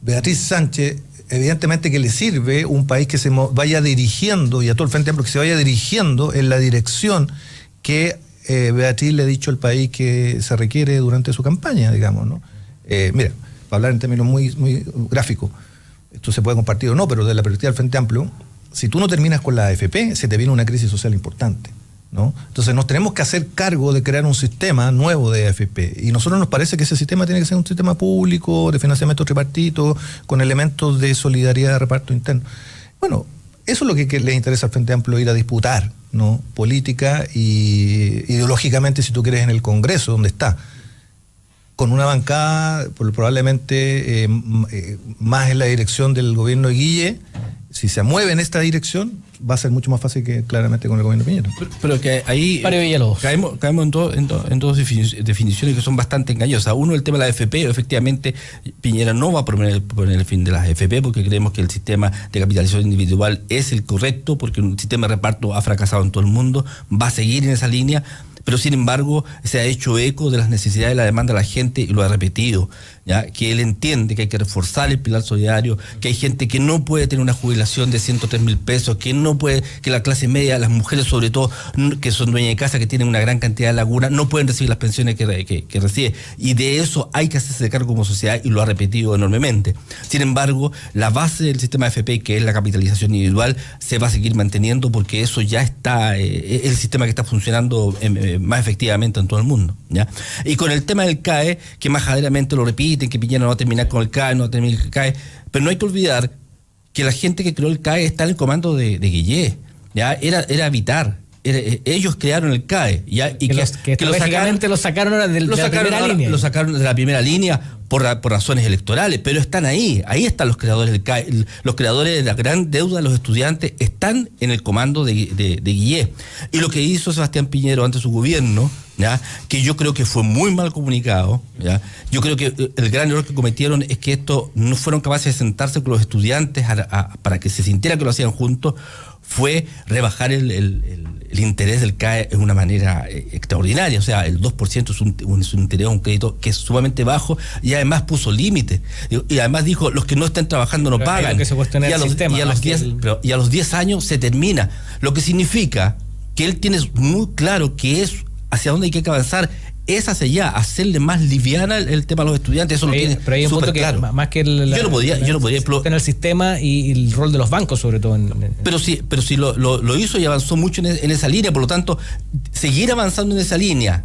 Beatriz Sánchez evidentemente que le sirve un país que se vaya dirigiendo, y a todo el Frente Amplio que se vaya dirigiendo en la dirección que Beatriz le ha dicho al país que se requiere durante su campaña, digamos, ¿no? Mira, para hablar en términos muy gráficos, esto se puede compartir o no, pero desde la perspectiva del Frente Amplio, si tú no terminas con la AFP, se te viene una crisis social importante, ¿no? Entonces nos tenemos que hacer cargo de crear un sistema nuevo de AFP, y a nosotros nos parece que ese sistema tiene que ser un sistema público, de financiamiento tripartito, con elementos de solidaridad de reparto interno. Bueno, eso es lo que les interesa al Frente Amplio, ir a disputar, ¿no? Política y ideológicamente, si tú quieres, en el Congreso, donde está, con una bancada probablemente más en la dirección del gobierno de Guille. Si se mueve en esta dirección, va a ser mucho más fácil que claramente con el gobierno de Piñera. Pero que ahí caemos en dos definiciones que son bastante engañosas. Uno, el tema de la AFP. Efectivamente, Piñera no va a poner el fin de las AFP, porque creemos que el sistema de capitalización individual es el correcto, porque un sistema de reparto ha fracasado en todo el mundo, va a seguir en esa línea. Pero sin embargo se ha hecho eco de las necesidades y la demanda de la gente, y lo ha repetido, ¿ya? Que él entiende que hay que reforzar el pilar solidario, que hay gente que no puede tener una jubilación de 103.000 pesos, que no puede, que la clase media, las mujeres sobre todo, que son dueñas de casa, que tienen una gran cantidad de lagunas, no pueden recibir las pensiones que recibe, y de eso hay que hacerse cargo como sociedad, y lo ha repetido enormemente. Sin embargo, la base del sistema FP, que es la capitalización individual, se va a seguir manteniendo, porque eso ya está, es el sistema que está funcionando más efectivamente en todo el mundo, ¿ya? Y con el tema del CAE, que majaderamente lo repiten, que Piñera no va a terminar con el CAE, no va a terminar con el CAE, pero no hay que olvidar que la gente que creó el CAE está en el comando de Guillé, ¿ya? Era Vitar. Ellos crearon el CAE, ¿ya? Y que lo sacaron ahora de la primera línea. Lo sacaron de la primera línea por razones electorales, pero están ahí están los creadores del CAE. Los creadores de la gran deuda de los estudiantes están en el comando de Guillé. Y lo que hizo Sebastián Piñera ante su gobierno, ¿ya? Que yo creo que fue muy mal comunicado, ¿ya? Yo creo que el gran error que cometieron es que no fueron capaces de sentarse con los estudiantes para que se sintiera que lo hacían juntos. Fue rebajar el interés del CAE de una manera extraordinaria. O sea, el 2% es un interés, un crédito que es sumamente bajo, y además puso límite. Y además dijo, los que no estén trabajando no pagan. Y a los 10 años se termina. Lo que significa que él tiene muy claro que es hacia dónde hay que avanzar, es hacia allá, hacerle más liviana el tema a los estudiantes. Eso lo tiene pero hay un punto claro. Que más que yo no podía en el sistema y el rol de los bancos, sobre todo. Pero sí lo hizo y avanzó mucho en esa línea. Por lo tanto, seguir avanzando en esa línea,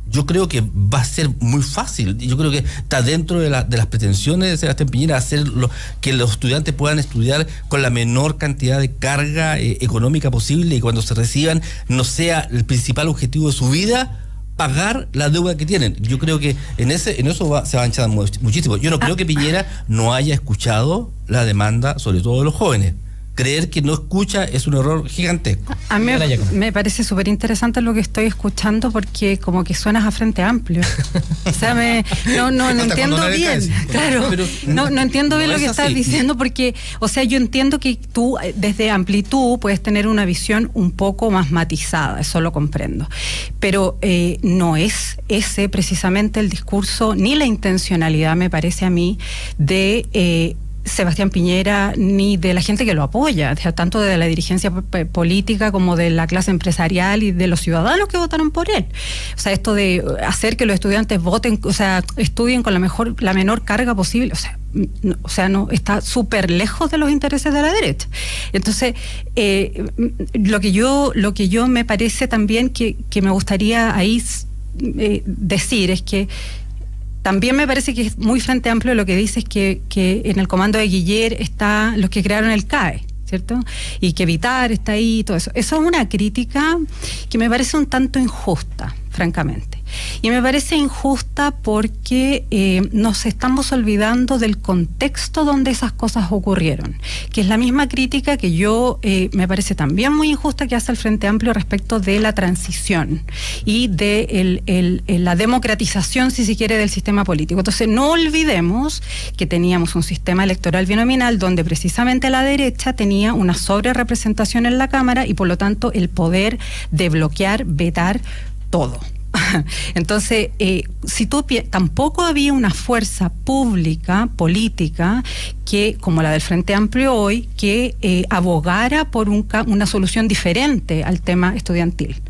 yo creo que va a ser muy fácil. Yo creo que está dentro de las pretensiones de Sebastián Piñera hacer que los estudiantes puedan estudiar con la menor cantidad de carga económica posible, y cuando se reciban no sea el principal objetivo de su vida pagar la deuda que tienen. Yo creo que en eso se va a avanzar muchísimo. Yo no creo que Piñera no haya escuchado la demanda, sobre todo de los jóvenes. Creer que no escucha es un error gigantesco. A mí me parece súper interesante lo que estoy escuchando, porque como que suenas a Frente Amplio. O sea, no entiendo bien. Claro, pero no entiendo bien lo que estás diciendo, porque, o sea, yo entiendo que tú, desde Amplitud, puedes tener una visión un poco más matizada, eso lo comprendo. Pero no es ese precisamente el discurso, ni la intencionalidad, me parece a mí, de Sebastián Piñera, ni de la gente que lo apoya, tanto de la dirigencia política como de la clase empresarial y de los ciudadanos que votaron por él. O sea, esto de hacer que los estudiantes voten, o sea, estudien con la menor carga posible, no está súper lejos de los intereses de la derecha. Entonces, lo que yo me parece también que me gustaría ahí decir es que también me parece que es muy Frente Amplio lo que dice, es que en el comando de Guiller están los que crearon el CAE, ¿cierto? Y que Vitar está ahí y todo eso. Eso es una crítica que me parece un tanto injusta, francamente. Y me parece injusta porque nos estamos olvidando del contexto donde esas cosas ocurrieron, que es la misma crítica que yo me parece también muy injusta que hace el Frente Amplio respecto de la transición y de la democratización, si se quiere, del sistema político. Entonces, no olvidemos que teníamos un sistema electoral binominal donde precisamente la derecha tenía una sobrerepresentación en la Cámara y por lo tanto el poder de bloquear, vetar todo. Entonces, tampoco había una fuerza pública, política, que, como la del Frente Amplio hoy, que abogara por una solución diferente al tema estudiantil.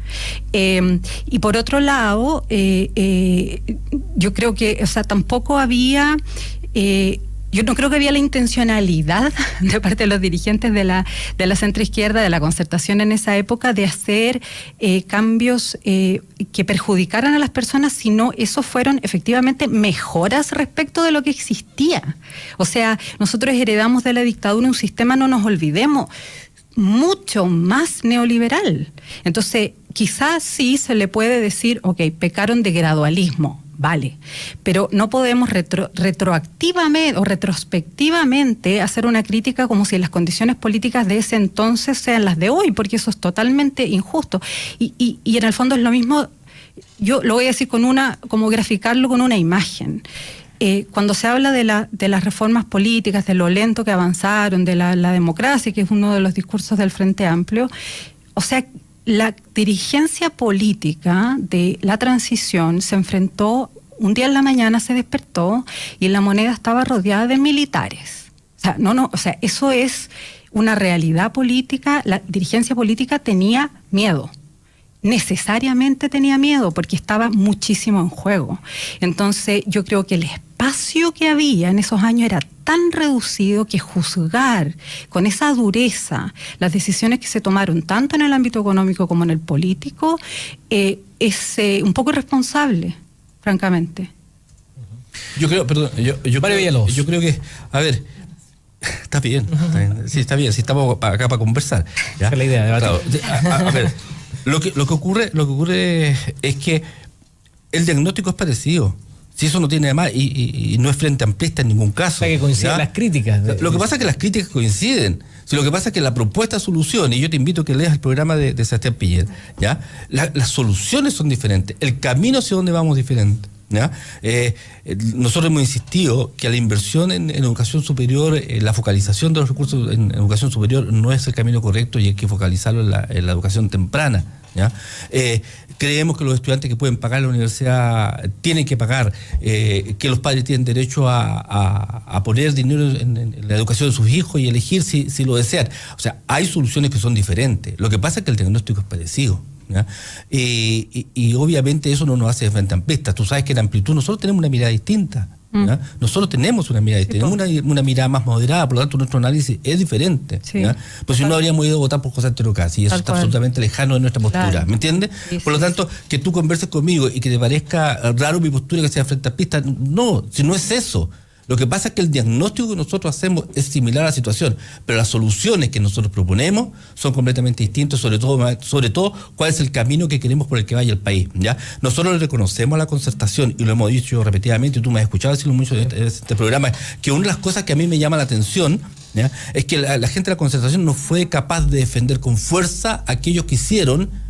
Y por otro lado, yo creo que, o sea, tampoco había... yo no creo que había la intencionalidad de parte de los dirigentes de la centroizquierda, de la Concertación en esa época, de hacer cambios que perjudicaran a las personas, sino esos fueron efectivamente mejoras respecto de lo que existía. O sea, nosotros heredamos de la dictadura un sistema, no nos olvidemos, mucho más neoliberal. Entonces, quizás sí se le puede decir, ok, pecaron de gradualismo. Vale, pero no podemos retroactivamente o retrospectivamente hacer una crítica como si las condiciones políticas de ese entonces sean las de hoy, porque eso es totalmente injusto. Y en el fondo es lo mismo, yo lo voy a decir como graficarlo con una imagen. Cuando se habla de las reformas políticas, de lo lento que avanzaron, de la democracia, que es uno de los discursos del Frente Amplio, o sea, la dirigencia política de la transición se enfrentó, un día en la mañana se despertó y la Moneda estaba rodeada de militares. O sea, eso es una realidad política. La dirigencia política tenía miedo. Necesariamente tenía miedo porque estaba muchísimo en juego. Entonces yo creo que el espacio que había en esos años era tan reducido que juzgar con esa dureza las decisiones que se tomaron tanto en el ámbito económico como en el político es un poco irresponsable, francamente. Yo creo, perdón, yo creo que, a ver, está bien, sí, está bien, sí, estamos acá para conversar. ¿Ya? Esa es la idea, claro, a ver. Lo que ocurre es que el diagnóstico es parecido. Si eso no tiene nada más, y no es frente amplista en ningún caso. O sea, que coinciden las críticas. Lo que pasa es que las críticas coinciden. Si lo que pasa es que la propuesta de solución, y yo te invito a que leas el programa de Sebastián Piñera, ¿ya? Las soluciones son diferentes, el camino hacia donde vamos es diferente. ¿Ya? Nosotros hemos insistido que la inversión en educación superior, la focalización de los recursos en educación superior no es el camino correcto y hay que focalizarlo en la educación temprana. ¿Ya? Creemos que los estudiantes que pueden pagar la universidad tienen que pagar, que los padres tienen derecho a poner dinero en la educación de sus hijos y elegir si lo desean. O sea, hay soluciones que son diferentes. Lo que pasa es que el diagnóstico es parecido. ¿Ya? Y obviamente eso no nos hace frente amplista. Tú sabes que en amplitud nosotros tenemos una mirada distinta. ¿Ya? Nosotros tenemos una mirada distinta, una mirada más moderada, por lo tanto nuestro análisis es diferente. Sí. Pues si no habríamos ido a votar por José Antonio Casi, y eso está absolutamente lejano de nuestra postura. Claro. ¿Me entiendes? Sí, por lo tanto, que tú converses conmigo y que te parezca raro mi postura que sea frente amplista, no, si no es eso. Lo que pasa es que el diagnóstico que nosotros hacemos es similar a la situación, pero las soluciones que nosotros proponemos son completamente distintas, sobre todo cuál es el camino que queremos por el que vaya el país. ¿Ya? Nosotros le reconocemos a la Concertación, y lo hemos dicho repetidamente, y tú me has escuchado decirlo mucho en este programa, que una de las cosas que a mí me llama la atención, ¿ya? Es que la gente de la Concertación no fue capaz de defender con fuerza a aquellos que hicieron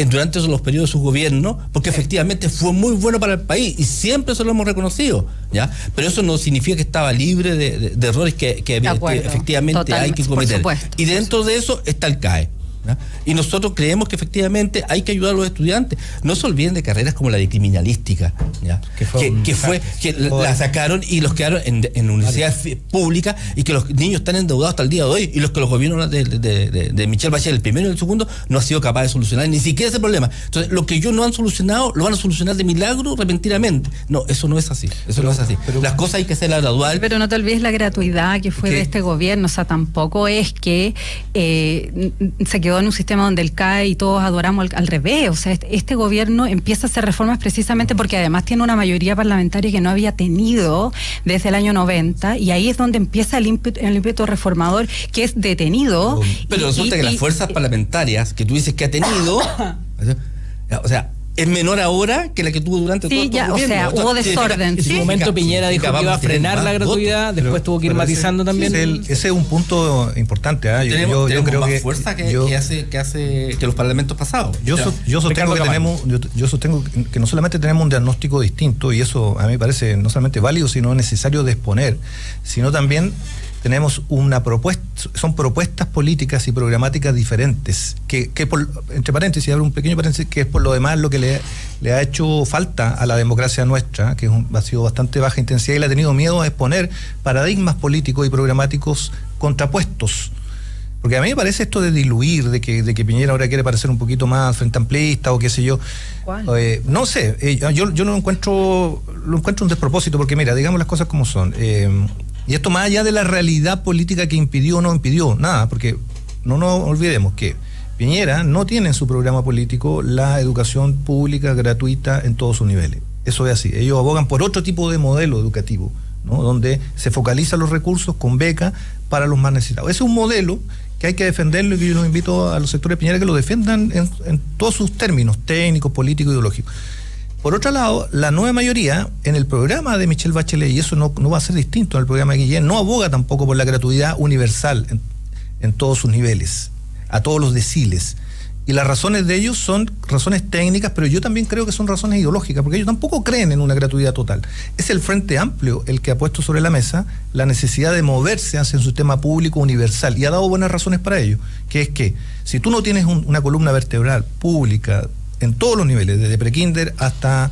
durante los periodos de su gobierno, porque efectivamente fue muy bueno para el país y siempre se lo hemos reconocido, ¿ya? Pero eso no significa que estaba libre de errores que efectivamente hay que cometer. Y dentro de eso está el CAE. ¿Ya? Y nosotros creemos que efectivamente hay que ayudar a los estudiantes. No se olviden de carreras como la de criminalística, ¿ya? que la sacaron y los quedaron en universidades públicas, y que los niños están endeudados hasta el día de hoy, y los que los gobiernos de Michelle Bachelet, el primero y el segundo, no ha sido capaz de solucionar ni siquiera ese problema. Entonces, lo que ellos no han solucionado, lo van a solucionar de milagro repentinamente. No, eso no es así. No es así. Las cosas hay que hacerlas gradual. Pero no te olvides la gratuidad que fue de este gobierno. O sea, tampoco es que se quedó en un sistema donde el CAE y todos adoramos al revés. O sea, este gobierno empieza a hacer reformas precisamente porque además tiene una mayoría parlamentaria que no había tenido desde el año 90, y ahí es donde empieza el ímpetu reformador, que es detenido. Pero resulta que las fuerzas parlamentarias que tú dices que ha tenido, o sea, es menor ahora que la que tuvo durante todo el gobierno. O sea, hubo desorden. En su momento Piñera dijo que iba a frenar la gratuidad, después tuvo que ir matizando también. Ese es un punto importante. Yo creo que fuerza que hace los parlamentos pasados. Yo sostengo que no solamente tenemos un diagnóstico distinto, y eso a mí me parece no solamente válido, sino necesario de exponer, sino también tenemos una propuesta, son propuestas políticas y programáticas diferentes, que entre paréntesis, abro un pequeño paréntesis, que es por lo demás lo que le ha hecho falta a la democracia nuestra, que ha sido bastante baja intensidad y le ha tenido miedo a exponer paradigmas políticos y programáticos contrapuestos. Porque a mí me parece esto de diluir, de que Piñera ahora quiere parecer un poquito más frente amplista o qué sé yo. ¿Cuál? No sé, yo lo encuentro un despropósito, porque mira, digamos las cosas como son. Y esto más allá de la realidad política que impidió o no impidió, nada, porque no nos olvidemos que Piñera no tiene en su programa político la educación pública gratuita en todos sus niveles. Eso es así. Ellos abogan por otro tipo de modelo educativo, ¿no? Donde se focalizan los recursos con becas para los más necesitados. Ese es un modelo que hay que defenderlo y que yo los invito a los sectores de Piñera que lo defiendan en todos sus términos técnicos, políticos, ideológicos. Por otro lado, la nueva mayoría, en el programa de Michelle Bachelet, y eso no va a ser distinto en el programa de Guillén, no aboga tampoco por la gratuidad universal en todos sus niveles, a todos los deciles. Y las razones de ellos son razones técnicas, pero yo también creo que son razones ideológicas, porque ellos tampoco creen en una gratuidad total. Es el Frente Amplio el que ha puesto sobre la mesa la necesidad de moverse hacia un sistema público universal, y ha dado buenas razones para ello, que es que si tú no tienes una columna vertebral pública en todos los niveles, desde prekinder hasta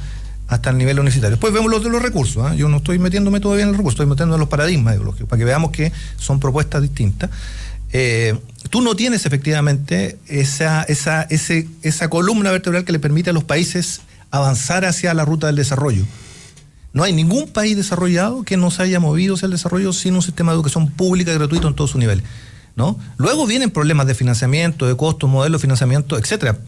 el nivel universitario. Después vemos los de los recursos, ¿eh? Yo no estoy metiéndome todavía en el recurso, estoy metiendo en los paradigmas ideológicos, para que veamos que son propuestas distintas. Tú no tienes efectivamente esa columna vertebral que le permite a los países avanzar hacia la ruta del desarrollo. No hay ningún país desarrollado que no se haya movido hacia el desarrollo sin un sistema de educación pública gratuito en todos sus niveles, ¿no? Luego vienen problemas de financiamiento, de costos, modelos de financiamiento, etcétera.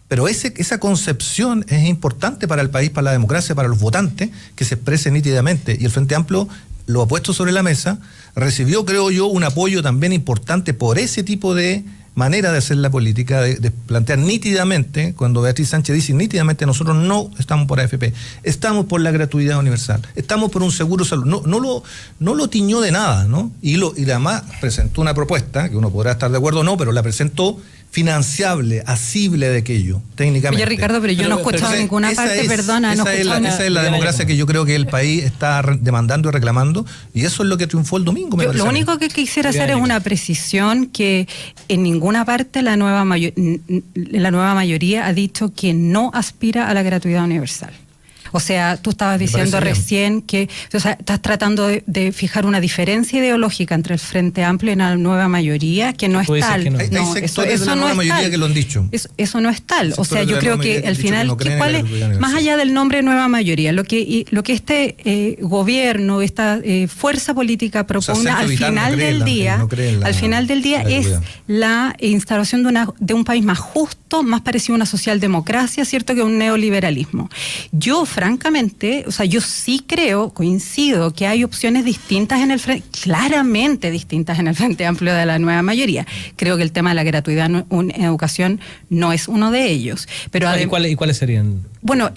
Pero esa concepción es importante para el país, para la democracia, para los votantes, que se exprese nítidamente. Y el Frente Amplio lo ha puesto sobre la mesa, recibió, creo yo, un apoyo también importante por ese tipo de manera de hacer la política, de plantear nítidamente, cuando Beatriz Sánchez dice nítidamente, nosotros no estamos por AFP, estamos por la gratuidad universal, estamos por un seguro de salud, no lo tiñó de nada, ¿no? Y además presentó una propuesta, que uno podrá estar de acuerdo o no, pero la presentó financiable, asible de aquello, técnicamente. Oye, Ricardo, pero yo no he escuchado en ninguna parte, perdona. Esa es la democracia que yo creo que el país está demandando y reclamando, y eso es lo que triunfó el domingo, me parece. Lo único que quisiera hacer es una precisión, que en ninguna parte la nueva mayoría ha dicho que no aspira a la gratuidad universal. O sea, tú estabas diciendo recién que, o sea, estás tratando de fijar una diferencia ideológica entre el Frente Amplio y la nueva mayoría, que no es tal. Que no. Hay sectores de la nueva mayoría que lo han dicho. Eso no es tal. O sea, yo creo que al final, ¿cuál es, más allá del nombre nueva mayoría, lo que este gobierno, esta fuerza política propone al final del día es la instauración de un país más justo, más parecido a una socialdemocracia, cierto, que un neoliberalismo. Yo, francamente, o sea, yo sí coincido que hay opciones distintas claramente distintas en el Frente Amplio de la nueva mayoría. Creo que el tema de la gratuidad en educación no es uno de ellos. Pero ¿Y cuáles serían? Bueno,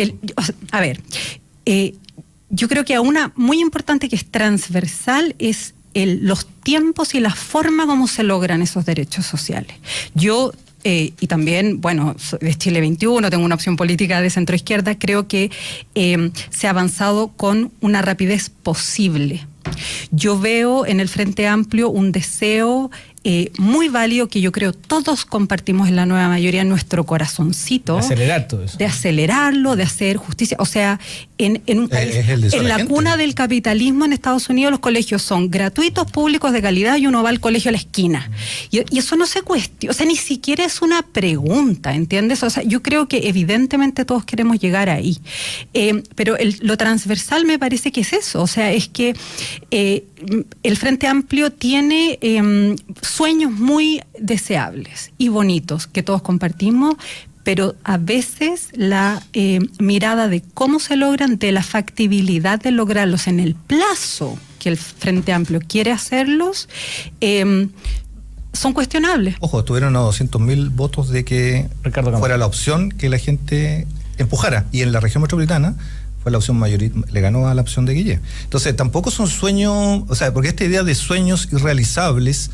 yo creo que una muy importante que es transversal es los tiempos y la forma como se logran esos derechos sociales. Y también, bueno, de Chile 21, tengo una opción política de centro-izquierda, creo que se ha avanzado con una rapidez posible. Yo veo en el Frente Amplio un deseo muy válido que yo creo todos compartimos en la nueva mayoría en nuestro corazoncito. De acelerar todo eso. De acelerarlo, de hacer justicia. O sea, en un país, en la cuna del capitalismo en Estados Unidos, los colegios son gratuitos, públicos, de calidad, y uno va al colegio a la esquina. Y eso no se cuestiona, o sea, ni siquiera es una pregunta, ¿entiendes? O sea, yo creo que evidentemente todos queremos llegar ahí. Pero lo transversal me parece que es eso. O sea, es que el Frente Amplio tiene sueños muy deseables y bonitos que todos compartimos, pero a veces la mirada de cómo se logran, de la factibilidad de lograrlos en el plazo que el Frente Amplio quiere hacerlos, son cuestionables. Ojo, estuvieron a 200.000 votos de que fuera la opción que la gente empujara, y en la región metropolitana fue la opción mayoritaria, le ganó a la opción de Guille. Entonces tampoco son sueños, o sea, porque esta idea de sueños irrealizables,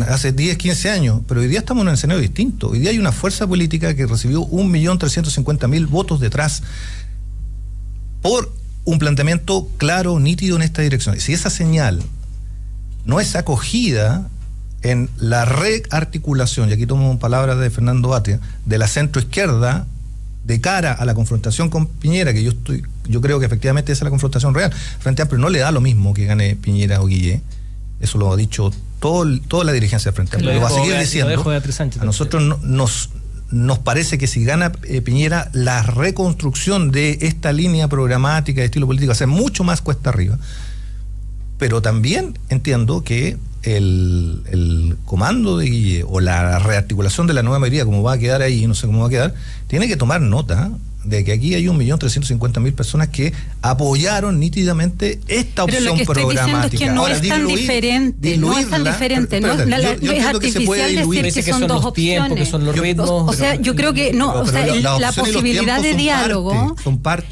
hace 10, 15 años, pero hoy día estamos en un escenario distinto. Hoy día hay una fuerza política que recibió 1.350.000 votos detrás por un planteamiento claro, nítido en esta dirección. Si esa señal no es acogida en la rearticulación, y aquí tomo palabras de Fernando Batia, de la centroizquierda de cara a la confrontación con Piñera, que yo creo que efectivamente esa es la confrontación real. Frente Amplio no le da lo mismo que gane Piñera o Guillé, eso lo ha dicho toda la dirigencia del Frente Amplio, lo va a seguir diciendo. A nosotros nos parece que si gana Piñera, la reconstrucción de esta línea programática de estilo político va a ser mucho más cuesta arriba. Pero también entiendo que el comando de Guille o la rearticulación de la nueva mayoría, como va a quedar ahí, no sé cómo va a quedar, tiene que tomar nota de que aquí hay 1.350.000 personas que apoyaron nítidamente esta opción programática. Es que no es tan diferente, no es tan diferente, ¿no? Es artificial decir que son dos opciones. Que son los ritmos. O sea, yo creo que no, o sea, la posibilidad de diálogo,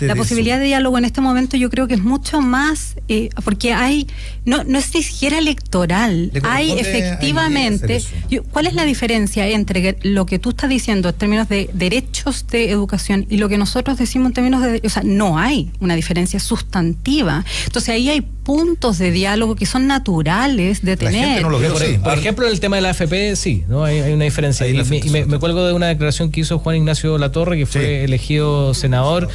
la posibilidad de diálogo en este momento yo creo que es mucho más, porque hay, no es ni siquiera electoral, hay efectivamente, ¿cuál es la diferencia entre lo que tú estás diciendo en términos de derechos de educación y lo que nosotros decimos en términos de, o sea, no hay una diferencia sustantiva. Entonces ahí hay puntos de diálogo que son naturales de tener. La gente no lo ve así. Por ejemplo, el tema de la AFP, sí, ¿no? Hay una diferencia. Y me cuelgo de una declaración que hizo Juan Ignacio Latorre, que fue elegido senador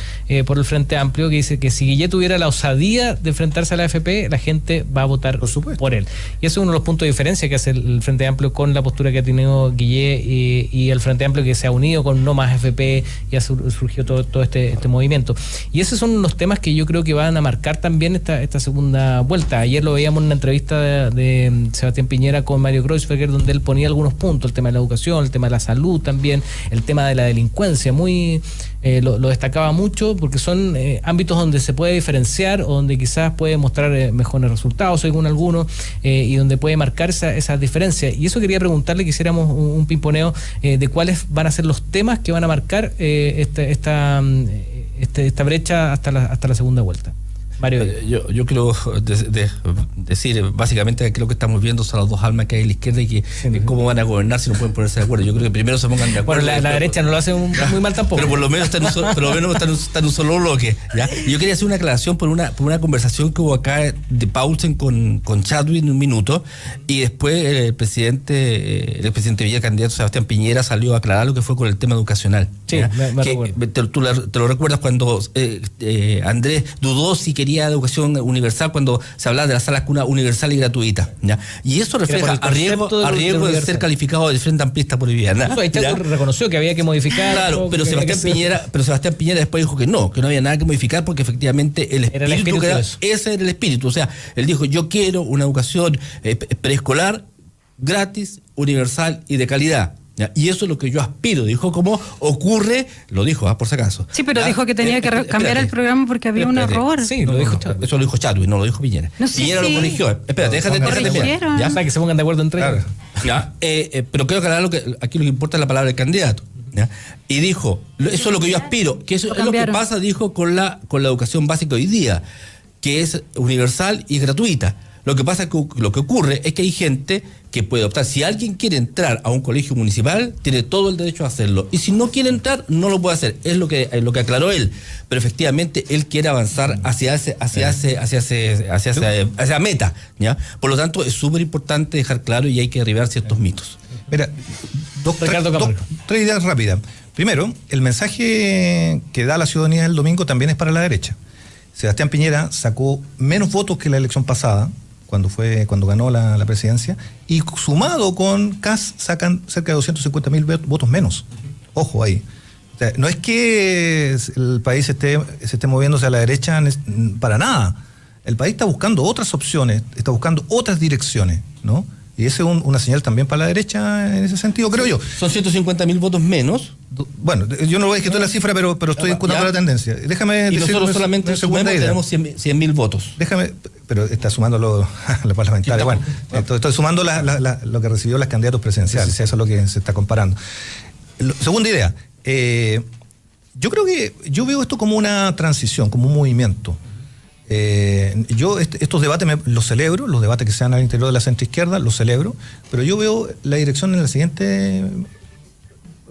por el Frente Amplio, que dice que si Guillé tuviera la osadía de enfrentarse a la AFP, la gente va a votar por él. Y ese es uno de los puntos de diferencia que hace el Frente Amplio con la postura que ha tenido Guillé y el Frente Amplio que se ha unido con No Más AFP y ha surgido todo este movimiento. Y esos son los temas que yo creo que van a marcar también esta segunda vuelta. Ayer lo veíamos en una entrevista de Sebastián Piñera con Mario Kreuzberger, donde él ponía algunos puntos, el tema de la educación, el tema de la salud también, el tema de la delincuencia, lo destacaba mucho, porque son ámbitos donde se puede diferenciar o donde quizás puede mostrar mejores resultados según algunos, y donde puede marcar esas diferencias. Y eso quería preguntarle, que hiciéramos un pimponeo de cuáles van a ser los temas que van a marcar esta brecha hasta la segunda vuelta. Mario. Yo quiero decir, básicamente, que lo que estamos viendo son las dos almas que hay a la izquierda y que cómo van a gobernar si no pueden ponerse de acuerdo. Yo creo que primero se pongan de acuerdo. Bueno, la derecha no lo hace muy mal tampoco. Pero por lo menos está en un solo bloque, ¿ya? Y yo quería hacer una aclaración por una conversación que hubo acá de Paulsen con Chadwick en un minuto, y después el presidente Villa, candidato Sebastián Piñera, salió a aclarar lo que fue con el tema educacional. Sí, me recuerdo. Te lo recuerdas cuando Andrés dudó si quería educación universal, cuando se hablaba de las salas cuna universal y gratuita, ¿ya? Y eso refleja a riesgo de ser calificado del Frente Amplista por Viviana. Ahí reconoció que había que modificar. Claro, pero Sebastián Piñera después dijo que no había nada que modificar, porque efectivamente ese era el espíritu. O sea, él dijo: yo quiero una educación preescolar gratis, universal y de calidad. ¿Ya? Y eso es lo que yo aspiro, dijo, como ocurre, lo dijo, por si acaso. Sí, pero dijo que tenía que cambiar el programa porque había un error. Sí, lo dijo Chadwick. Eso lo dijo Chadwick, no lo dijo Piñera. Piñera lo corrigió. Espérate, déjate ver. Ya, para que se pongan de acuerdo entre ellos. ¿Ya? Pero quiero aclarar aquí lo que importa es la palabra del candidato. ¿Ya? Y dijo, eso es lo que yo aspiro, que eso es lo que pasa, dijo, con la educación básica hoy día, que es universal y gratuita. Lo que pasa es que lo que ocurre es que hay gente que puede optar. Si alguien quiere entrar a un colegio municipal, tiene todo el derecho a hacerlo. Y si no quiere entrar, no lo puede hacer. Es lo que aclaró él. Pero efectivamente él quiere avanzar hacia esa meta, ¿ya? Por lo tanto, es súper importante dejar claro, y hay que derribar ciertos mitos. Mira, tres ideas rápidas. Primero, el mensaje que da la ciudadanía el domingo también es para la derecha. Sebastián Piñera sacó menos votos que la elección pasada, cuando ganó la presidencia, y sumado con Kast sacan cerca de 250.000 votos menos. Ojo ahí. O sea, no es que el país se esté moviéndose a la derecha para nada. El país está buscando otras opciones, está buscando otras direcciones, ¿no? Y esa es una señal también para la derecha en ese sentido, creo yo. Son 150.000 votos menos. Bueno, yo no voy a escribir la cifra, pero estoy escuchando la tendencia. Déjame y nosotros solamente tenemos 100.000 votos. Pero está sumando la parlamentaria. Bueno, estoy sumando lo que recibió las candidatos presidenciales. Sí. Eso es lo que se está comparando. Segunda idea. Yo veo esto como una transición, como un movimiento. Yo estos debates los celebro, los debates que se dan al interior de la centroizquierda los celebro, pero yo veo la dirección en la siguiente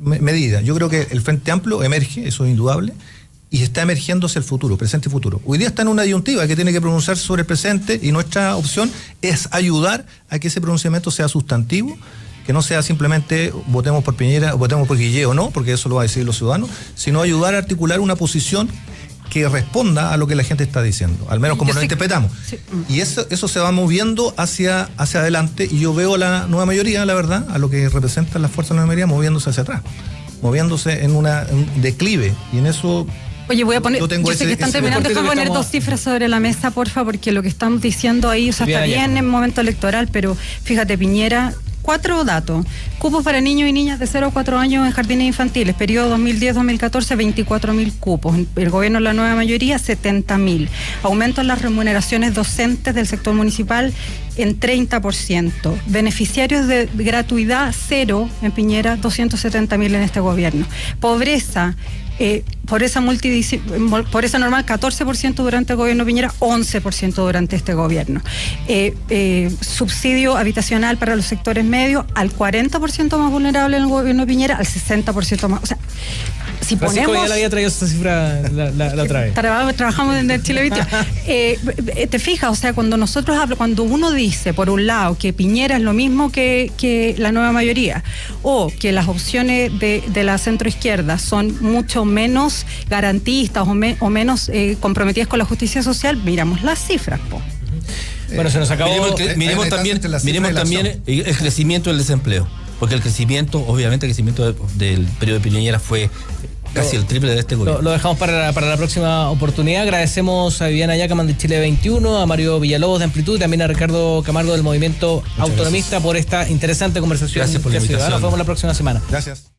medida. Yo creo que el Frente Amplio emerge, eso es indudable, y está emergiéndose el futuro, presente y futuro. Hoy día está en una disyuntiva que tiene que pronunciarse sobre el presente y nuestra opción es ayudar a que ese pronunciamiento sea sustantivo, que no sea simplemente votemos por Piñera, votemos por Guillé o no, porque eso lo va a decidir los ciudadanos, sino ayudar a articular una posición que responda a lo que la gente está diciendo, al menos como lo interpretamos. Sí. Y eso se va moviendo hacia adelante, y yo veo a la nueva mayoría, la verdad, a lo que representan las fuerzas de la nueva mayoría, moviéndose hacia atrás, moviéndose en un declive, y en eso... Oye, voy a poner, yo sé que están terminando, déjame poner dos cifras sobre la mesa, porfa, porque lo que estamos diciendo ahí, o sea, está bien en momento electoral, pero fíjate, Piñera, 4 datos. Cupos para niños y niñas de 0 a 4 años en jardines infantiles, periodo 2010-2014, 24.000 cupos. El gobierno de la nueva mayoría, 70.000. Aumento en las remuneraciones docentes del sector municipal en 30%. Beneficiarios de gratuidad cero en Piñera, 270.000 en este gobierno. Pobreza normal, 14% durante el gobierno Piñera, 11% durante este gobierno. Subsidio habitacional para los sectores medios, al 40% más vulnerable en el gobierno Piñera, al 60% más. O sea, si Francisco ponemos... ya le había traído esta cifra la otra vez. Trabajamos en el Chile 21. Te fijas, o sea, cuando uno dice, por un lado, que Piñera es lo mismo que la nueva mayoría, o que las opciones de la centroizquierda son mucho menos garantistas o menos comprometidas con la justicia social, miramos las cifras, po. Bueno, se nos acabó. Miremos también el crecimiento del desempleo, porque el crecimiento del periodo de Piñera fue casi el triple de este gobierno. Lo dejamos para la próxima oportunidad. Agradecemos a Viviana Yacaman de Chile 21, a Mario Villalobos de Amplitud y también a Ricardo Camargo del Movimiento Autonomista por esta interesante conversación. Gracias por la invitación. Nos vemos la próxima semana. Gracias.